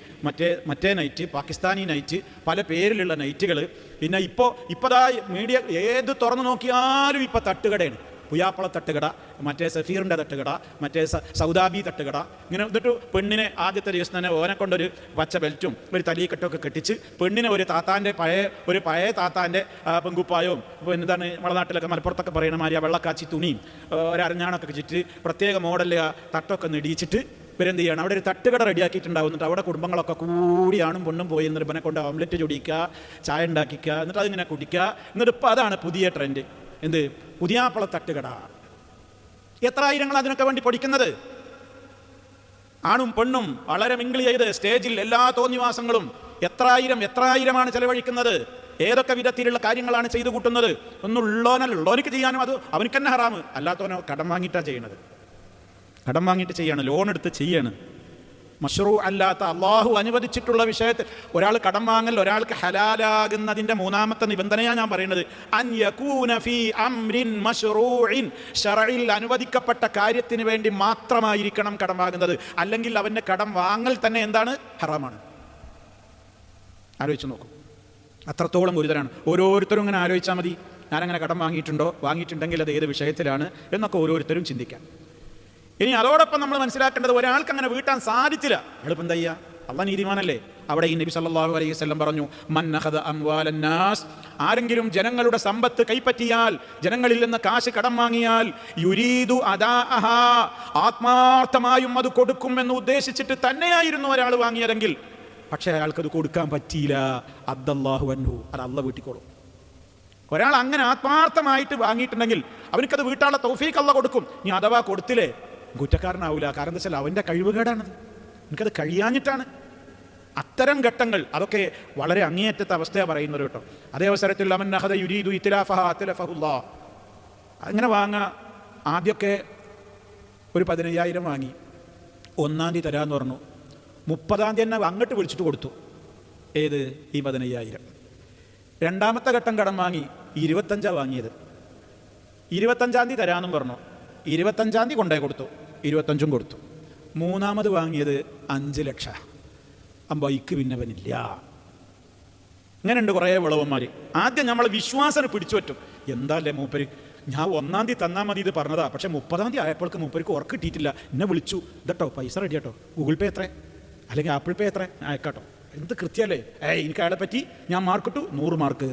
മറ്റേ നൈറ്റ്, പാകിസ്ഥാനി നൈറ്റ്, പല പേരിലുള്ള നൈറ്റുകൾ. പിന്നെ ഇപ്പോഴാ മീഡിയ ഏത് തുറന്നു നോക്കിയാലും ഇപ്പോൾ തട്ടുകടയാണ്. പുയാപ്പള തട്ടുകട, മറ്റേ സഫീറിൻ്റെ തട്ടുകട, മറ്റേ സൗദാബി തട്ടുകട. ഇങ്ങനെ എന്നിട്ട് പെണ്ണിനെ ആദ്യത്തെ ദിവസം തന്നെ ഓനെ കൊണ്ടൊരു പച്ച ബെൽറ്റും ഒരു തലീക്കെട്ടൊക്കെ കെട്ടിച്ച് പെണ്ണിനെ ഒരു പഴയ താത്താൻ്റെ പെങ്കുപ്പായവും, ഇപ്പോൾ എന്താണ് നമ്മുടെ നാട്ടിലൊക്കെ മലപ്പുറത്തൊക്കെ പറയുന്ന മാതിരി ആ വെള്ളക്കാച്ചി തുണിയും ഒരഞ്ഞാണൊക്കെ വെച്ചിട്ട് പ്രത്യേക മോഡലിൽ ആ തട്ടൊക്കെ നെടിയിച്ചിട്ട് ഇവരെന്ത് ചെയ്യണം, അവിടെ ഒരു തട്ടുകട റെഡിയാക്കിയിട്ടുണ്ടാവും. എന്നിട്ട് അവിടെ കുടുംബങ്ങളൊക്കെ കൂടിയാണും പെണ്ണും പോയി എന്നിട്ട് ഇവനെ കൊണ്ട് ഓംലെറ്റ് ചൊടിക്കുക, ചായ ഉണ്ടാക്കിക്കുക, എന്നിട്ട് അതിങ്ങനെ കുടിക്കുക. എന്നിട്ട് ഇപ്പോൾ അതാണ് പുതിയ ട്രെൻഡ്. എന്ത്? പുതിയാപ്പള തട്ടുകട. എത്ര ആയിരങ്ങൾ അതിനൊക്കെ വേണ്ടി പഠിക്കുന്നത്. ആണും പെണ്ണും വളരെ മിങ്കിൾ ചെയ്ത് സ്റ്റേജിൽ എല്ലാ തോന്നിവാസങ്ങളും എത്രായിരമാണ് ചെലവഴിക്കുന്നത്. ഏതൊക്കെ വിധത്തിലുള്ള കാര്യങ്ങളാണ് ചെയ്തു കൂട്ടുന്നത്. ഉള്ളോനിക്ക് ചെയ്യാനും അത് അവനിക്ക് തന്നെ ഹറാമ്. അല്ലാത്തവനോ കടം വാങ്ങിയിട്ടാണ് ചെയ്യണത്. കടം വാങ്ങിയിട്ട് ചെയ്യാണ്, ലോൺ എടുത്ത് ചെയ്യാണ്. മശ്റൂ അല്ലാത്ത അള്ളാഹു അനുവദിച്ചിട്ടുള്ള വിഷയത്തിൽ ഒരാൾ കടം വാങ്ങൽ ഒരാൾക്ക് ഹലാലാകുന്നതിൻ്റെ മൂന്നാമത്തെ നിബന്ധനയാണ് ഞാൻ പറയുന്നത്. അൻ യകൂന ഫീ അംരിൻ മശ്റൂഇൻ, ശറഇൽ അനുവദിക്കപ്പെട്ട കാര്യത്തിന് വേണ്ടി മാത്രമായിരിക്കണം കടം വാങ്ങുന്നത്. അല്ലെങ്കിൽ അവൻ്റെ കടം വാങ്ങൽ തന്നെ എന്താണ്? ഹറാമാണ്. ആലോചിച്ച് നോക്കും, അത്രത്തോളം ഗുരുതരാണ്. ഓരോരുത്തരും ഇങ്ങനെ ആലോചിച്ചാൽ മതി, ഞാനങ്ങനെ കടം വാങ്ങിയിട്ടുണ്ടെങ്കിൽ അത് ഏത് വിഷയത്തിലാണ് എന്നൊക്കെ ഓരോരുത്തരും ചിന്തിക്കാം. ഇനി അതോടൊപ്പം നമ്മൾ മനസ്സിലാക്കേണ്ടത്, ഒരാൾക്ക് അങ്ങനെ വീട്ടാൻ സാധിച്ചില്ല, എളുപ്പം എന്താ ചെയ്യുക? അള്ളാഹ് നീതിമാനല്ലേ. അവിടെ ഈ നബി സല്ലല്ലാഹു അലൈഹി വസല്ലം പറഞ്ഞു, മൻ അഖദ അംവാലൻ നാസ്, ആരെങ്കിലും ജനങ്ങളുടെ സമ്പത്ത് കൈപ്പറ്റിയാൽ, ജനങ്ങളിൽ നിന്ന് കാശ് കടം വാങ്ങിയാൽ, യുരീദു അദാഅഹാ, ആത്മാർത്ഥമായും അത് കൊടുക്കുമെന്ന് ഉദ്ദേശിച്ചിട്ട് തന്നെയായിരുന്നു ഒരാൾ വാങ്ങിയതെങ്കിൽ, പക്ഷേ അയാൾക്കത് കൊടുക്കാൻ പറ്റിയില്ല, അദ്ദല്ലാഹു അൻഹു, അത് അള്ളാഹ് വീട്ടിക്കോളും. ഒരാൾ അങ്ങനെ ആത്മാർത്ഥമായിട്ട് വാങ്ങിയിട്ടുണ്ടെങ്കിൽ അവനക്കത് വീട്ടാനുള്ള തൗഫീഖ് അള്ളാഹ് കൊടുക്കും. ഇനി അഥവാ കൊടുത്തില്ലേ, കുറ്റക്കാരനാവില്ല. കാരണം എന്താ വെച്ചാൽ അവൻ്റെ കഴിവുകേടാണത്, എനിക്കത് കഴിയാഞ്ഞിട്ടാണ്. അത്തരം ഘട്ടങ്ങൾ അതൊക്കെ വളരെ അങ്ങേയറ്റത്തെ അവസ്ഥയാണ് പറയുന്നത് കേട്ടോ. അതേ അവസരത്തിൽ അമൻ അഖദ യുരീദു ഇത്ലാഫഹ അത്ലഫഹുല്ലാഹ്, അങ്ങനെ വാങ്ങാ. ആദ്യമൊക്കെ ഒരു 15,000 വാങ്ങി, 1-ാം തീയതി തരാമെന്ന് പറഞ്ഞു. 30-ാം തീയതി തന്നെ അങ്ങോട്ട് വിളിച്ചിട്ട് കൊടുത്തു. ഏത്? ഈ 15,000. രണ്ടാമത്തെ ഘട്ടം കടം വാങ്ങി, 25 വാങ്ങിയത്. 25-ാം തീയതി തരാമെന്നും പറഞ്ഞു. 25-ാം തീയതി കൊണ്ടേ കൊടുത്തു, 25 കൊടുത്തു. മൂന്നാമത് വാങ്ങിയത് 5 ലക്ഷം. ബൈക്ക് പിന്നവനില്ല. ഇങ്ങനെയുണ്ട് കുറേ വിളവന്മാർ. ആദ്യം നമ്മൾ വിശ്വാസം പിടിച്ചു പറ്റും. എന്താല്ലേ മൂപ്പര്, ഞാൻ 1-ാം തീയതി തന്നാൽ മതി ഇത് പറഞ്ഞതാ, പക്ഷേ 30-ാം തീയതി ആയപ്പോൾക്ക് മൂപ്പർക്ക് ഉറക്ക് കിട്ടിയിട്ടില്ല. എന്നെ വിളിച്ചു, ഇതട്ടോ പൈസ റെഡി ആട്ടോ, ഗൂഗിൾ പേ എത്ര അല്ലെങ്കിൽ ആപ്പിൾ പേ എത്ര അയക്കാട്ടോ. എന്ത് കൃത്യമല്ലേ, എനിക്ക് അയാളെ പറ്റി ഞാൻ മാർക്കിട്ടു 100 മാർക്ക്.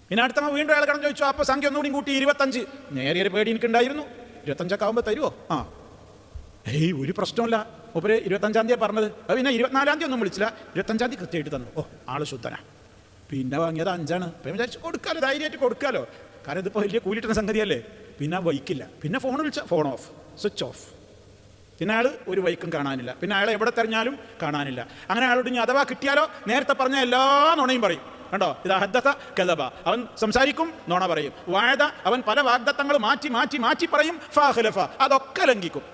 പിന്നെ അടുത്ത വീണ്ടും അയാൾ കടം ചോദിച്ചു. അപ്പോൾ സംഖ്യ ഒന്നുകൂടി കൂട്ടി 25. നേരിയൊരു പേടി എനിക്കുണ്ടായിരുന്നു, 25 ആകുമ്പോൾ തരുമോ? ഒരു പ്രശ്നമല്ല. മൂപ്പര് 25-ാം തീയതി പറഞ്ഞത്. അത് പിന്നെ 24-ാം തീയതി ഒന്നും വിളിച്ചില്ല, 25-ാം തീയതി കൃത്യമായിട്ട് തന്നു. ആള് ശുദ്ധനാ. പിന്നെ വാങ്ങിയത് 5ആണ്. പിന്നെ വിചാരിച്ചു കൊടുക്കാലോ, ധൈര്യമായിട്ട് കൊടുക്കാലോ, കാരണം ഇതിപ്പോൾ വലിയ കൂലിട്ടുന്ന സംഗതിയല്ലേ. പിന്നെ ബൈക്കില്ല. പിന്നെ ഫോൺ വിളിച്ചാൽ ഫോൺ ഓഫ്, സ്വിച്ച് ഓഫ്. പിന്നെ അയാൾ ഒരു ബൈക്കും കാണാനില്ല. പിന്നെ അയാളെ എവിടെ തെരഞ്ഞാലും കാണാനില്ല. അങ്ങനെ അയാളോട് ഇനി അഥവാ കിട്ടിയാലോ നേരത്തെ പറഞ്ഞ എല്ലാ നുണയും പറയും. കണ്ടോ, ഇത് ഹദ്ദസ കദബ, അവൻ സംസാരിക്കും, നുണ പറയും. വഅദ, അവൻ പല വാഗ്ദത്തങ്ങൾ മാറ്റി പറയും. ഫഖലഫ, അതൊക്കെ ലംഘിക്കും.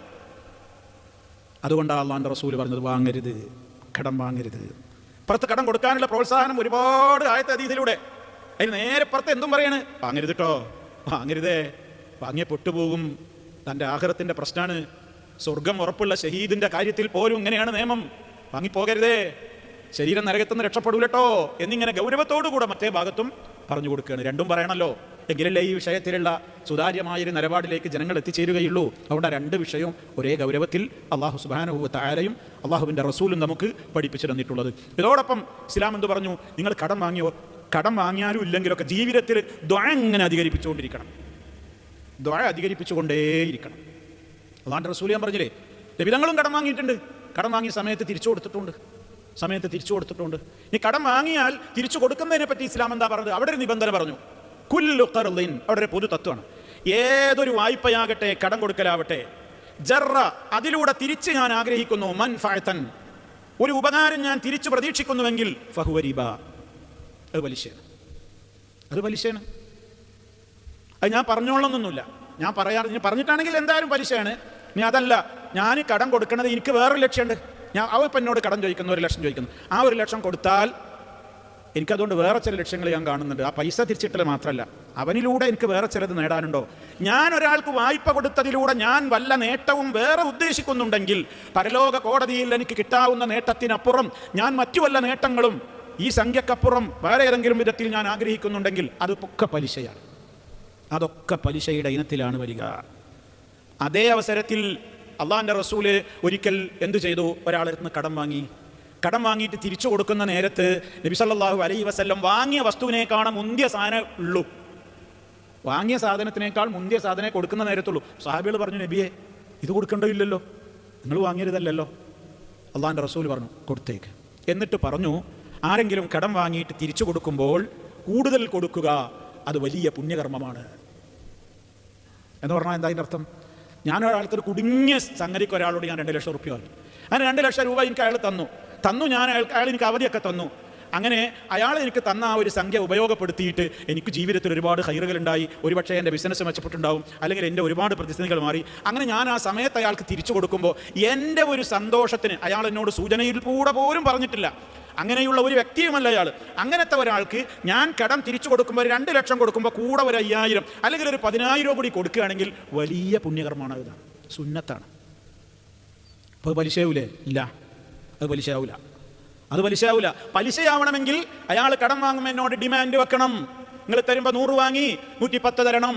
അതുകൊണ്ടാണ് അള്ളാഹുവിൻ്റെ റസൂൽ പറഞ്ഞത്, വാങ്ങരുത്, കടം വാങ്ങരുത്. പുറത്ത് കടം കൊടുക്കാനുള്ള പ്രോത്സാഹനം ഒരുപാട് ആയത്തെ ഹദീസിലൂടെ. അതിന് നേരെ പുറത്ത് എന്തും പറയാണ്, വാങ്ങരുത് കേട്ടോ, വാങ്ങരുതേ, വാങ്ങിയ പൊട്ടുപോകും, തൻ്റെ ആഖിറത്തിൻ്റെ പ്രശ്നമാണ്. സ്വർഗം ഉറപ്പുള്ള ഷഹീദിന്റെ കാര്യത്തിൽ പോലും ഇങ്ങനെയാണ് നിയമം. വാങ്ങിപ്പോകരുതേ, ശരീരം നരകത്തുനിന്ന് രക്ഷപ്പെടൂലട്ടോ എന്നിങ്ങനെ ഗൗരവത്തോടുകൂടെ മറ്റേ ഭാഗത്തും പറഞ്ഞു കൊടുക്കുകയാണ്. രണ്ടും പറയണല്ലോ, എങ്കിലല്ലേ ഈ വിഷയത്തിലുള്ള സുതാര്യമായൊരു നിലപാടിലേക്ക് ജനങ്ങൾ എത്തിച്ചേരുകയുള്ളൂ. അതുകൊണ്ട് രണ്ട് വിഷയവും ഒരേ ഗൗരവത്തിൽ അള്ളാഹു സുബ്ഹാനഹു വ തആലയും അള്ളാഹുവിൻ്റെ റസൂലും നമുക്ക് പഠിപ്പിച്ചു തന്നിട്ടുള്ളത്. ഇതോടൊപ്പം ഇസ്ലാം എന്ത് പറഞ്ഞു? നിങ്ങൾ കടം വാങ്ങിയോ, കടം വാങ്ങിയാലും ഇല്ലെങ്കിലൊക്കെ ജീവിതത്തിൽ ദുആ ഇങ്ങനെ അധികരിപ്പിച്ചുകൊണ്ടിരിക്കണം, ദുആ അധികരിപ്പിച്ചുകൊണ്ടേയിരിക്കണം. അള്ളാഹുവിൻ്റെ റസൂൽ ഞാൻ പറഞ്ഞില്ലേ, നബിതങ്ങളും കടം വാങ്ങിയിട്ടുണ്ട്, കടം വാങ്ങിയ സമയത്ത് തിരിച്ചു കൊടുത്തിട്ടുണ്ട്. ഇനി കടം വാങ്ങിയാൽ തിരിച്ചു കൊടുക്കുന്നതിനെ പറ്റി ഇസ്ലാം എന്താ പറഞ്ഞത്? അവിടെ ഒരു നിബന്ധന പറഞ്ഞു, കുല്ലു ഖർളിൻ, അവിടെ ഒരു പൊതു തത്വമാണ്. ഏതൊരു വായ്പയാകട്ടെ, കടം കൊടുക്കലാവട്ടെ, ജറ അതിലൂടെ തിരിച്ച് ഞാൻ ആഗ്രഹിക്കുന്നു, മൻഫഅതൻ ഒരു ഉപകാരം ഞാൻ തിരിച്ചു പ്രതീക്ഷിക്കുന്നുവെങ്കിൽ ഫഹുവ റിബ, അത് പലിശയാണ്. അത് ഞാൻ പറഞ്ഞോളണമെന്നൊന്നുമില്ല, ഞാൻ പറഞ്ഞിട്ടാണെങ്കിൽ എന്തായാലും പലിശയാണ്. ഇനി അതല്ല, ഞാൻ കടം കൊടുക്കുന്നത് എനിക്ക് വേറൊരു ലക്ഷ്യമുണ്ട്, അവൻ എന്നോട് കടം ചോദിക്കുന്നു, 1 ലക്ഷം ചോദിക്കുന്നു, ആ 1 ലക്ഷം കൊടുത്താൽ എനിക്കതുകൊണ്ട് വേറെ ചില ലക്ഷ്യങ്ങൾ ഞാൻ കാണുന്നുണ്ട്. ആ പൈസ തിരിച്ചിട്ടൽ മാത്രമല്ല, അവനിലൂടെ എനിക്ക് വേറെ ചിലത് നേടാനുണ്ടോ? ഞാൻ ഒരാൾക്ക് വായ്പ കൊടുത്തതിലൂടെ ഞാൻ വല്ല നേട്ടവും വേറെ ഉദ്ദേശിക്കുന്നുണ്ടെങ്കിൽ, പരലോക കോടതിയിൽ എനിക്ക് കിട്ടാവുന്ന നേട്ടത്തിനപ്പുറം ഞാൻ മറ്റു വല്ല നേട്ടങ്ങളും ഈ സംഖ്യക്കപ്പുറം വേറെ ഏതെങ്കിലും വിധത്തിൽ ഞാൻ ആഗ്രഹിക്കുന്നുണ്ടെങ്കിൽ അതൊക്കെ പലിശയാണ്. അതൊക്കെ പലിശയുടെ ഇനത്തിലാണ് വരിക. അതേ അവസരത്തിൽ അള്ളാഹിൻ്റെ റസൂല് ഒരിക്കൽ എന്തു ചെയ്തു? ഒരാളിൽ നിന്ന് കടം വാങ്ങിയിട്ട് തിരിച്ചു കൊടുക്കുന്ന നേരത്ത് നബി സല്ലല്ലാഹു അലൈഹി വസല്ലം വാങ്ങിയ വസ്തുവിനേക്കാൾ മുന്തിയ സാധനം ഉള്ളൂ, വാങ്ങിയ സാധനത്തിനേക്കാൾ മുന്തിയ സാധനം കൊടുക്കുന്ന നേരത്തുള്ളൂ. സഹാബികൾ പറഞ്ഞു, നബിയെ ഇത് കൊടുക്കേണ്ടതില്ലല്ലോ, നിങ്ങൾ വാങ്ങിയതല്ലല്ലോ. അള്ളാഹിൻ്റെ റസൂൽ പറഞ്ഞു, കൊടുത്തേക്ക്. എന്നിട്ട് പറഞ്ഞു, ആരെങ്കിലും കടം വാങ്ങിയിട്ട് തിരിച്ചു കൊടുക്കുമ്പോൾ കൂടുതൽ കൊടുക്കുക, അത് വലിയ പുണ്യകർമ്മമാണ് എന്ന് പറഞ്ഞാൽ എന്താ അതിൻ്റെ അർത്ഥം? ഞാൻ ഒരാൾക്കൊരു കുടുങ്ങിയ സംഗതിക്ക് ഒരാളോട് ഞാൻ 2 ലക്ഷം റുപ്യ വാങ്ങി, അങ്ങനെ 2 ലക്ഷം രൂപ എനിക്ക് അയാൾ തന്നു, ഞാൻ അയാൾ എനിക്ക് അവധിയൊക്കെ തന്നു. അങ്ങനെ അയാൾ എനിക്ക് തന്ന ആ ഒരു സംഖ്യ ഉപയോഗപ്പെടുത്തിയിട്ട് എനിക്ക് ജീവിതത്തിൽ ഒരുപാട് ഹൈറുകളുണ്ടായി, ഒരുപക്ഷെ എൻ്റെ ബിസിനസ് മെച്ചപ്പെട്ടുണ്ടാവും, അല്ലെങ്കിൽ എൻ്റെ ഒരുപാട് പ്രതിസന്ധികൾ മാറി. അങ്ങനെ ഞാൻ ആ സമയത്ത് അയാൾക്ക് തിരിച്ചു കൊടുക്കുമ്പോൾ എൻ്റെ ഒരു സന്തോഷത്തിന്, അയാൾ എന്നോട് സൂചനയിൽ കൂടെ പോലും പറഞ്ഞിട്ടില്ല, അങ്ങനെയുള്ള ഒരു വ്യക്തിയുമല്ല അയാൾ, അങ്ങനത്തെ ഒരാൾക്ക് ഞാൻ കടം തിരിച്ചു കൊടുക്കുമ്പോൾ 2 ലക്ഷം കൊടുക്കുമ്പോൾ കൂടെ ഒരു 5000 അല്ലെങ്കിൽ ഒരു 10,000 കൂടി കൊടുക്കുകയാണെങ്കിൽ വലിയ പുണ്യകർമ്മമാണ്. ഇതാണ് സുന്നത്താണ്. അപ്പോൾ പലിശയാവൂലേ? ഇല്ല, അത് പലിശയാവൂല. പലിശയാവണമെങ്കിൽ അയാൾ കടം വാങ്ങുമ്പോൾ എന്നോട് ഡിമാൻഡ് വെക്കണം. നിങ്ങൾ തരുമ്പോൾ 100 വാങ്ങി 110 തരണം.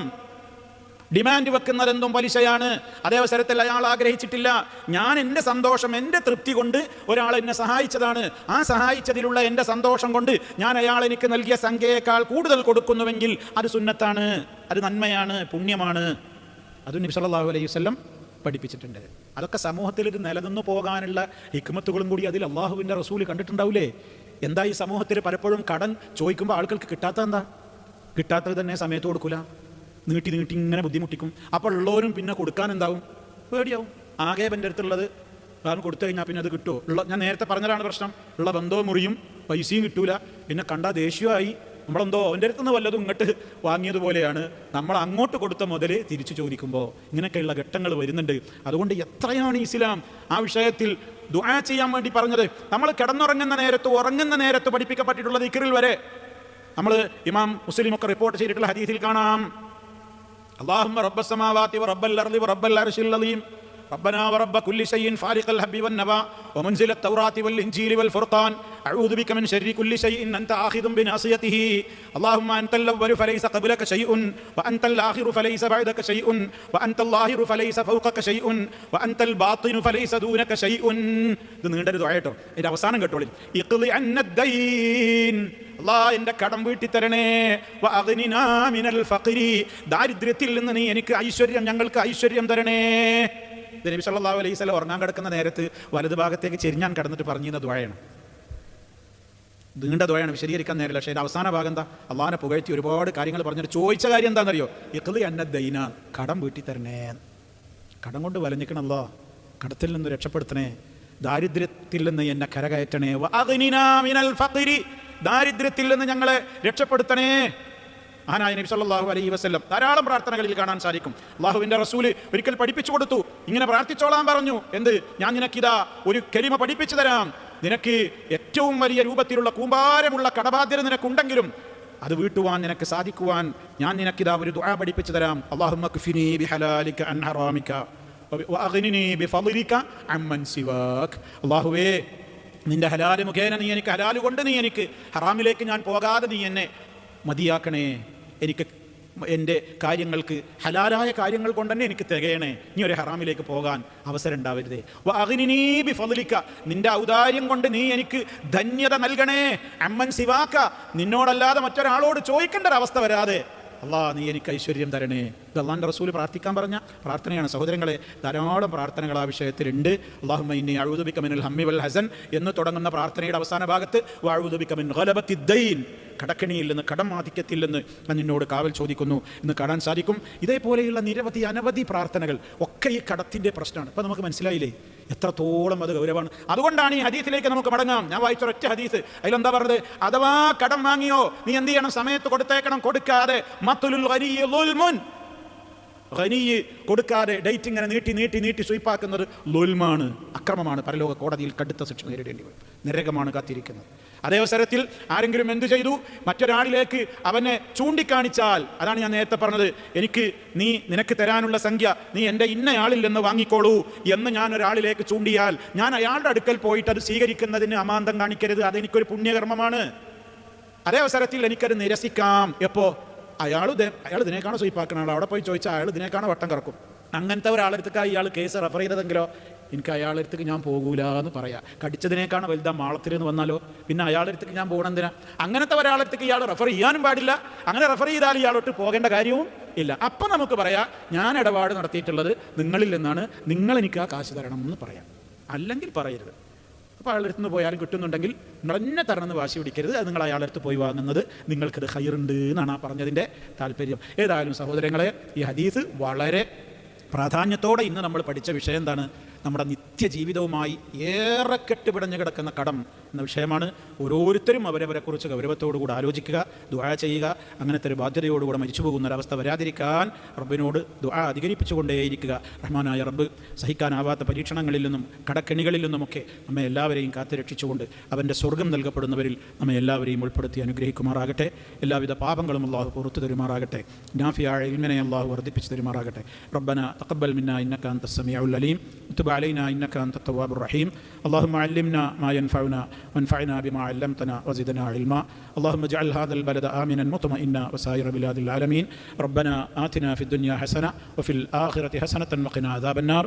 ഡിമാൻഡ് വെക്കുന്നതെന്തും പലിശയാണ്. അതേ അവസരത്തിൽ അയാൾ ആഗ്രഹിച്ചിട്ടില്ല, ഞാൻ എൻ്റെ സന്തോഷം, എൻ്റെ തൃപ്തി കൊണ്ട് ഒരാൾ എന്നെ സഹായിച്ചതാണ്, ആ സഹായിച്ചതിലുള്ള എൻ്റെ സന്തോഷം കൊണ്ട് ഞാൻ അയാൾ എനിക്ക് നൽകിയ സംഖ്യയേക്കാൾ കൂടുതൽ കൊടുക്കുന്നുവെങ്കിൽ അത് സുന്നത്താണ്, അത് നന്മയാണ്, പുണ്യമാണ്. അത് നബി സല്ലല്ലാഹു അലൈഹി വസല്ലം പഠിപ്പിച്ചിട്ടുണ്ട്. അതൊക്കെ സമൂഹത്തിൽ ഇത് നിലനിന്നു പോകാനുള്ള ഹിക്മത്തുകളും കൂടി അതിൽ അള്ളാഹുവിൻ്റെ റസൂൽ കണ്ടിട്ടുണ്ടാവില്ലേ? എന്താ ഈ സമൂഹത്തിൽ പലപ്പോഴും കടം ചോദിക്കുമ്പോൾ ആളുകൾക്ക് കിട്ടാത്തത് തന്നെ സമയത്ത് കൊടുക്കില്ല, നീട്ടി ഇങ്ങനെ ബുദ്ധിമുട്ടിക്കും. അപ്പോൾ ഉള്ളവരും പിന്നെ കൊടുക്കാൻ എന്താവും? പേടിയാവും. ആകെ എൻ്റെ അടുത്തുള്ളത് കാരണം കൊടുത്തു കഴിഞ്ഞാൽ പിന്നെ അത് കിട്ടുമോ? ഞാൻ നേരത്തെ പറഞ്ഞതാണ് പ്രശ്നം. ഉള്ള ബന്ധവും മുറിയും, പൈസയും കിട്ടൂല, പിന്നെ കണ്ടാൽ ദേഷ്യമായി. നമ്മളെന്തോ അവൻ്റെ അടുത്തുനിന്ന് വല്ലതും ഇങ്ങോട്ട് വാങ്ങിയതുപോലെയാണ് നമ്മൾ അങ്ങോട്ട് കൊടുത്ത മുതൽ തിരിച്ചു ചോദിക്കുമ്പോൾ. ഇങ്ങനെയൊക്കെയുള്ള ഘട്ടങ്ങൾ വരുന്നുണ്ട്. അതുകൊണ്ട് എത്രയാണ് ഇസ്ലാം ആ വിഷയത്തിൽ ദുആ ചെയ്യാൻ വേണ്ടി പറഞ്ഞത്. നമ്മൾ ഉറങ്ങുന്ന നേരത്ത് പഠിപ്പിക്കപ്പെട്ടിട്ടുള്ള ദിക്റിൽ വരെ നമ്മൾ ഇമാം മുസ്ലിം ഒക്കെ റിപ്പോർട്ട് ചെയ്തിട്ടുള്ള ഹദീസിൽ കാണാം, اللهم رب السماوات ورب الأرض ورب العرش العظيم ربنا ورب كل شيء فالق الحب والنوى ومنزل التوراة والإنجيل والفرقان أعوذ بك من شر كل شيء أنت آخذ بناصيته اللهم أنت الأول فليس قبلك شيء وأنت الآخر فليس بعدك شيء وأنت الظاهر فليس فوقك شيء وأنت الباطن فليس دونك شيء. ഇത് നീണ്ടൊരു ദുആട്ടോ. ഇതിന്റെ അവസാനം കേട്ടോളി, ഇഖ്ളി അന്നദ്ദൈൻ, അല്ലാഹ് എൻ്റെ കടം വീട്ടി തരണേ, വഅഗ്നിനാ മിനൽ ഫഖരി, ദാരിദ്ര്യത്തിൽ നിന്ന് നീ എനിക്ക് ഞങ്ങൾക്ക് ഐശ്വര്യം തരണേ. ഇത് നബി സല്ലല്ലാഹു അലൈഹി വസല്ലം ഉറങ്ങാൻ കിടക്കുന്ന നേരത്ത് വലതു ഭാഗത്തേക്ക് ചെരിഞ്ഞാൻ കടന്നിട്ട് പറഞ്ഞിരുന്ന ദുആയാണ്. നീണ്ട ദുആയാണ്, വിശദീകരിക്കാൻ നേരമില്ല. പക്ഷേ ഇതിൻ്റെ അവസാന ഭാഗം എന്താ? അള്ളാഹിനെ പുകഴ്ത്തി ഒരുപാട് കാര്യങ്ങൾ പറഞ്ഞിട്ട് ചോദിച്ച കാര്യം എന്താണെന്നറിയോ? ഇഖ്ളി അന്നദ്ദൈന, കടം വീട്ടി തരണേ, കടം കൊണ്ട് വലഞ്ഞിക്കണല്ലോ, കടത്തിൽ നിന്ന് രക്ഷപ്പെടുത്തണേ, ദാരിദ്ര്യത്തിൽ നിന്ന് എന്നെ കരകയറ്റണേ, വഅഗ്നിനാ മിനൽ ഫഖരി, ദാരിദ്ര്യത്തിൽ നിന്ന് ഞങ്ങളെ രക്ഷപ്പെടുത്തണേ. ആനായ നബി സല്ലല്ലാഹു അലൈഹി വസല്ലം ധാരാളം പ്രാർത്ഥനകളിൽ കാണാൻ സാധിക്കും. അള്ളാഹുവിൻ്റെ റസൂല് ഒരിക്കൽ പഠിപ്പിച്ചു കൊടുത്തു, ഇങ്ങനെ പ്രാർത്ഥിച്ചോളാൻ പറഞ്ഞു. എന്ത്? ഞാൻ നിനക്കിതാ ഒരു കലിമ പഠിപ്പിച്ചു തരാം, നിനക്ക് ഏറ്റവും വലിയ രൂപത്തിലുള്ള കൂമ്പാരമുള്ള കടബാധ്യത നിനക്കുണ്ടെങ്കിലും അത് വീട്ടുവാൻ നിനക്ക് സാധിക്കുവാൻ ഞാൻ നിനക്കിതാ ഒരു ദുആ പഠിപ്പിച്ചു തരാം. അല്ലാഹുമ്മ ക്ഫിനി ബിഹലാലിക അൻ ഹറാമിക വഅഗ്നിനി ബിഫളിക അമ്മൻ സിവാക്. അല്ലാഹുവേ, നിന്റെ ഹലാല് മുഖേന നീ എനിക്ക്, ഹലാല് കൊണ്ട് നീ എനിക്ക്, ഹറാമിലേക്ക് ഞാൻ പോകാതെ നീ എന്നെ മതിയാക്കണേ. എനിക്ക് എൻ്റെ കാര്യങ്ങൾക്ക് ഹലാലായ കാര്യങ്ങൾ കൊണ്ട് തന്നെ എനിക്ക് തികയണേ. നീ ഒരു ഹറാമിലേക്ക് പോകാൻ അവസരം ഉണ്ടാവരുതേ. വഅഗ്നിനി ബിഫളിക, നിന്റെ ഔദാര്യം കൊണ്ട് നീ എനിക്ക് ധന്യത നൽകണേ. അമ്മൻ സിവാക, നിന്നോടല്ലാതെ മറ്റൊരാളോട് ചോദിക്കേണ്ട ഒരവസ്ഥ വരാതെ അല്ലാ നീ എനിക്ക് ഐശ്വര്യം തരണേ. ഇത് അള്ളാഹുവിൻ്റെ റസൂൽ പ്രാർത്ഥിക്കാൻ പറഞ്ഞ പ്രാർത്ഥനയാണ്. സഹോദരങ്ങളെ, ധാരാളം പ്രാർത്ഥനകൾ ആ വിഷയത്തിലുണ്ട്. അല്ലാഹുമ്മ ഇന്നി അഊദു ബിക മിനൽ ഹമ്മി വൽ ഹസൻ എന്ന് തുടങ്ങുന്ന പ്രാർത്ഥനയുടെ അവസാന ഭാഗത്ത് വഅഊദു ബിക മിൻ ഗലബത്തിദ് ദൈൻ, കടക്കണിയിൽ നിന്ന്, കടം ആധിക്യത്തിൽ നിന്ന് ഞാൻ നിന്നോട് കാവൽ ചോദിക്കുന്നു എന്ന് കാണാൻ സാധിക്കും. ഇതേപോലെയുള്ള നിരവധി അനവധി പ്രാർത്ഥനകൾ ഒക്കെ ഈ കടത്തിൻ്റെ പ്രശ്നമാണ്. അപ്പോൾ നമുക്ക് മനസ്സിലായില്ലേ എത്രത്തോളം അത് ഗൗരവമാണ്. അതുകൊണ്ടാണ് ഈ ഹദീസിലേക്ക് നമുക്ക് മടങ്ങാം. ഞാൻ വായിച്ച ഒരൊറ്റ ഹദീസ്, അതിലെന്താ പറഞ്ഞത്? അഥവാ കടം വാങ്ങിയോ നീ എന്ത് ചെയ്യണം? സമയത്ത് കൊടുത്തേക്കണം. കൊടുക്കാതെ മത്തുലുൽ ഗനിയ്യി ളുൽമുൻ, ഗനിയ്യ് കൊടുക്കാതെ ഡേറ്റ് ഇങ്ങനെ നീട്ടി നീട്ടി നീട്ടി സ്വീപ്പാക്കുന്നത് ളുൽമാണ്, അക്രമമാണ്. പരലോക കോടതിയിൽ കടുത്ത ശിക്ഷ നേരിടേണ്ടി വരും. നരകമാണ് കാത്തിരിക്കുന്നത്. അതേ അവസരത്തിൽ ആരെങ്കിലും എന്തു ചെയ്തു? മറ്റൊരാളിലേക്ക് അവനെ ചൂണ്ടിക്കാണിച്ചാൽ, അതാണ് ഞാൻ നേരത്തെ പറഞ്ഞത്, നിനക്ക് തരാനുള്ള സംഖ്യ നീ എൻ്റെ ഇന്നയാളിൽ നിന്ന് വാങ്ങിക്കോളൂ എന്ന് ഞാൻ ഒരാളിലേക്ക് ചൂണ്ടിയാൽ ഞാൻ അയാളുടെ അടുക്കൽ പോയിട്ട് അത് സ്വീകരിക്കുന്നതിന് അമാന്തം കാണിക്കരുത്. അതെനിക്കൊരു പുണ്യകർമ്മമാണ്. അതേ അവസരത്തിൽ എനിക്കത് നിരസിക്കാം. എപ്പോ? അയാൾ ഇതിനേക്കാണോ സ്വീപ്പാക്കണ അവിടെ പോയി ചോദിച്ചാൽ അയാൾ ഇതിനേക്കാണോ വട്ടം കറക്കും. അങ്ങനത്തെ ഒരാളെടുത്തേക്കാണ് ഇയാൾ കേസ് റെഫർ ചെയ്തതെങ്കിലോ എനിക്ക് അയാളെടുത്തേക്ക് ഞാൻ പോകൂല എന്ന് പറയാം. കടിച്ചതിനേക്കാണ് വലുതാ മാളത്തിലെന്ന് വന്നാലോ പിന്നെ അയാളെടുത്തേക്ക് ഞാൻ പോകണമെന്തിനാ? അങ്ങനത്തെ ഒരാളെടുത്തേക്ക് ഇയാൾ റെഫർ ചെയ്യാനും പാടില്ല. അങ്ങനെ റെഫർ ചെയ്താൽ ഇയാളോട്ട് പോകേണ്ട കാര്യവും ഇല്ല. അപ്പം നമുക്ക് പറയാം ഞാൻ ഇടപാട് നടത്തിയിട്ടുള്ളത് നിങ്ങളിൽ നിന്നാണ്, നിങ്ങൾ എനിക്ക് ആ കാശ് തരണം എന്ന് പറയാം. അല്ലെങ്കിൽ പറയരുത്. അപ്പോൾ അയാളുടെ അടുത്ത് നിന്ന് പോയാലും കിട്ടുന്നുണ്ടെങ്കിൽ നിങ്ങൾ എന്നെ തരണമെന്ന് വാശി പിടിക്കരുത്. അത് നിങ്ങൾ അയാളുടെ അടുത്ത് പോയി വാങ്ങുന്നത് നിങ്ങൾക്കത് ഹൈറുണ്ട് എന്നാണ് ആ പറഞ്ഞതിൻ്റെ താല്പര്യം. ഏതായാലും സഹോദരങ്ങളെ, ഈ ഹദീസ് വളരെ പ്രാധാന്യത്തോടെ ഇന്ന് നമ്മൾ പഠിച്ച വിഷയം എന്താണ്? നമ്മുടെ നിത്യജീവിതവുമായി ഏറെ കെട്ടുപിടഞ്ഞു കിടക്കുന്ന കടം എന്ന വിഷയമാണ്. ഓരോരുത്തരും അവരവരെക്കുറിച്ച് ഗൗരവത്തോടുകൂടി ആലോചിക്കുക, ദുആ ചെയ്യുക. അങ്ങനത്തെ ഒരു ബാധ്യതയോടുകൂടെ മരിച്ചു പോകുന്ന ഒരവസ്ഥ വരാതിരിക്കാൻ റബ്ബിനോട് ദുആ അധികരിപ്പിച്ചുകൊണ്ടേയിരിക്കുക. റഹ്മാനായ റബ്ബ് സഹിക്കാനാവാത്ത പരീക്ഷണങ്ങളിൽ നിന്നും കടക്കെണികളിൽ നിന്നുമൊക്കെ നമ്മെ എല്ലാവരെയും കാത്തുരക്ഷിച്ചുകൊണ്ട് അവൻ്റെ സ്വർഗം നൽകപ്പെടുന്നവരിൽ നമ്മെ എല്ലാവരെയും ഉൾപ്പെടുത്തി അനുഗ്രഹിക്കുമാറാകട്ടെ. എല്ലാവിധ പാപങ്ങളും അല്ലാഹു പുറത്തു തരുമാറാകട്ടെ. നാഫിയായ ഇൽമിനെ അല്ലാഹു വർദ്ധിപ്പിച്ചു തരുമാറാകട്ടെ. റബ്ബന തഖബ്ബൽ മിന്നാ ഇന്നക അൻതസ് സമീഉൽ അലീം وتب علينا إنك أنت التواب الرحيم. اللهم علمنا ما ينفعنا وانفعنا بما علمتنا وزدنا علما. اللهم اجعل هذا البلد آمنا مطمئنا وسائر بلاد العالمين. ربنا آتنا في الدنيا حسنة وفي الآخرة حسنة وقنا عذاب النار.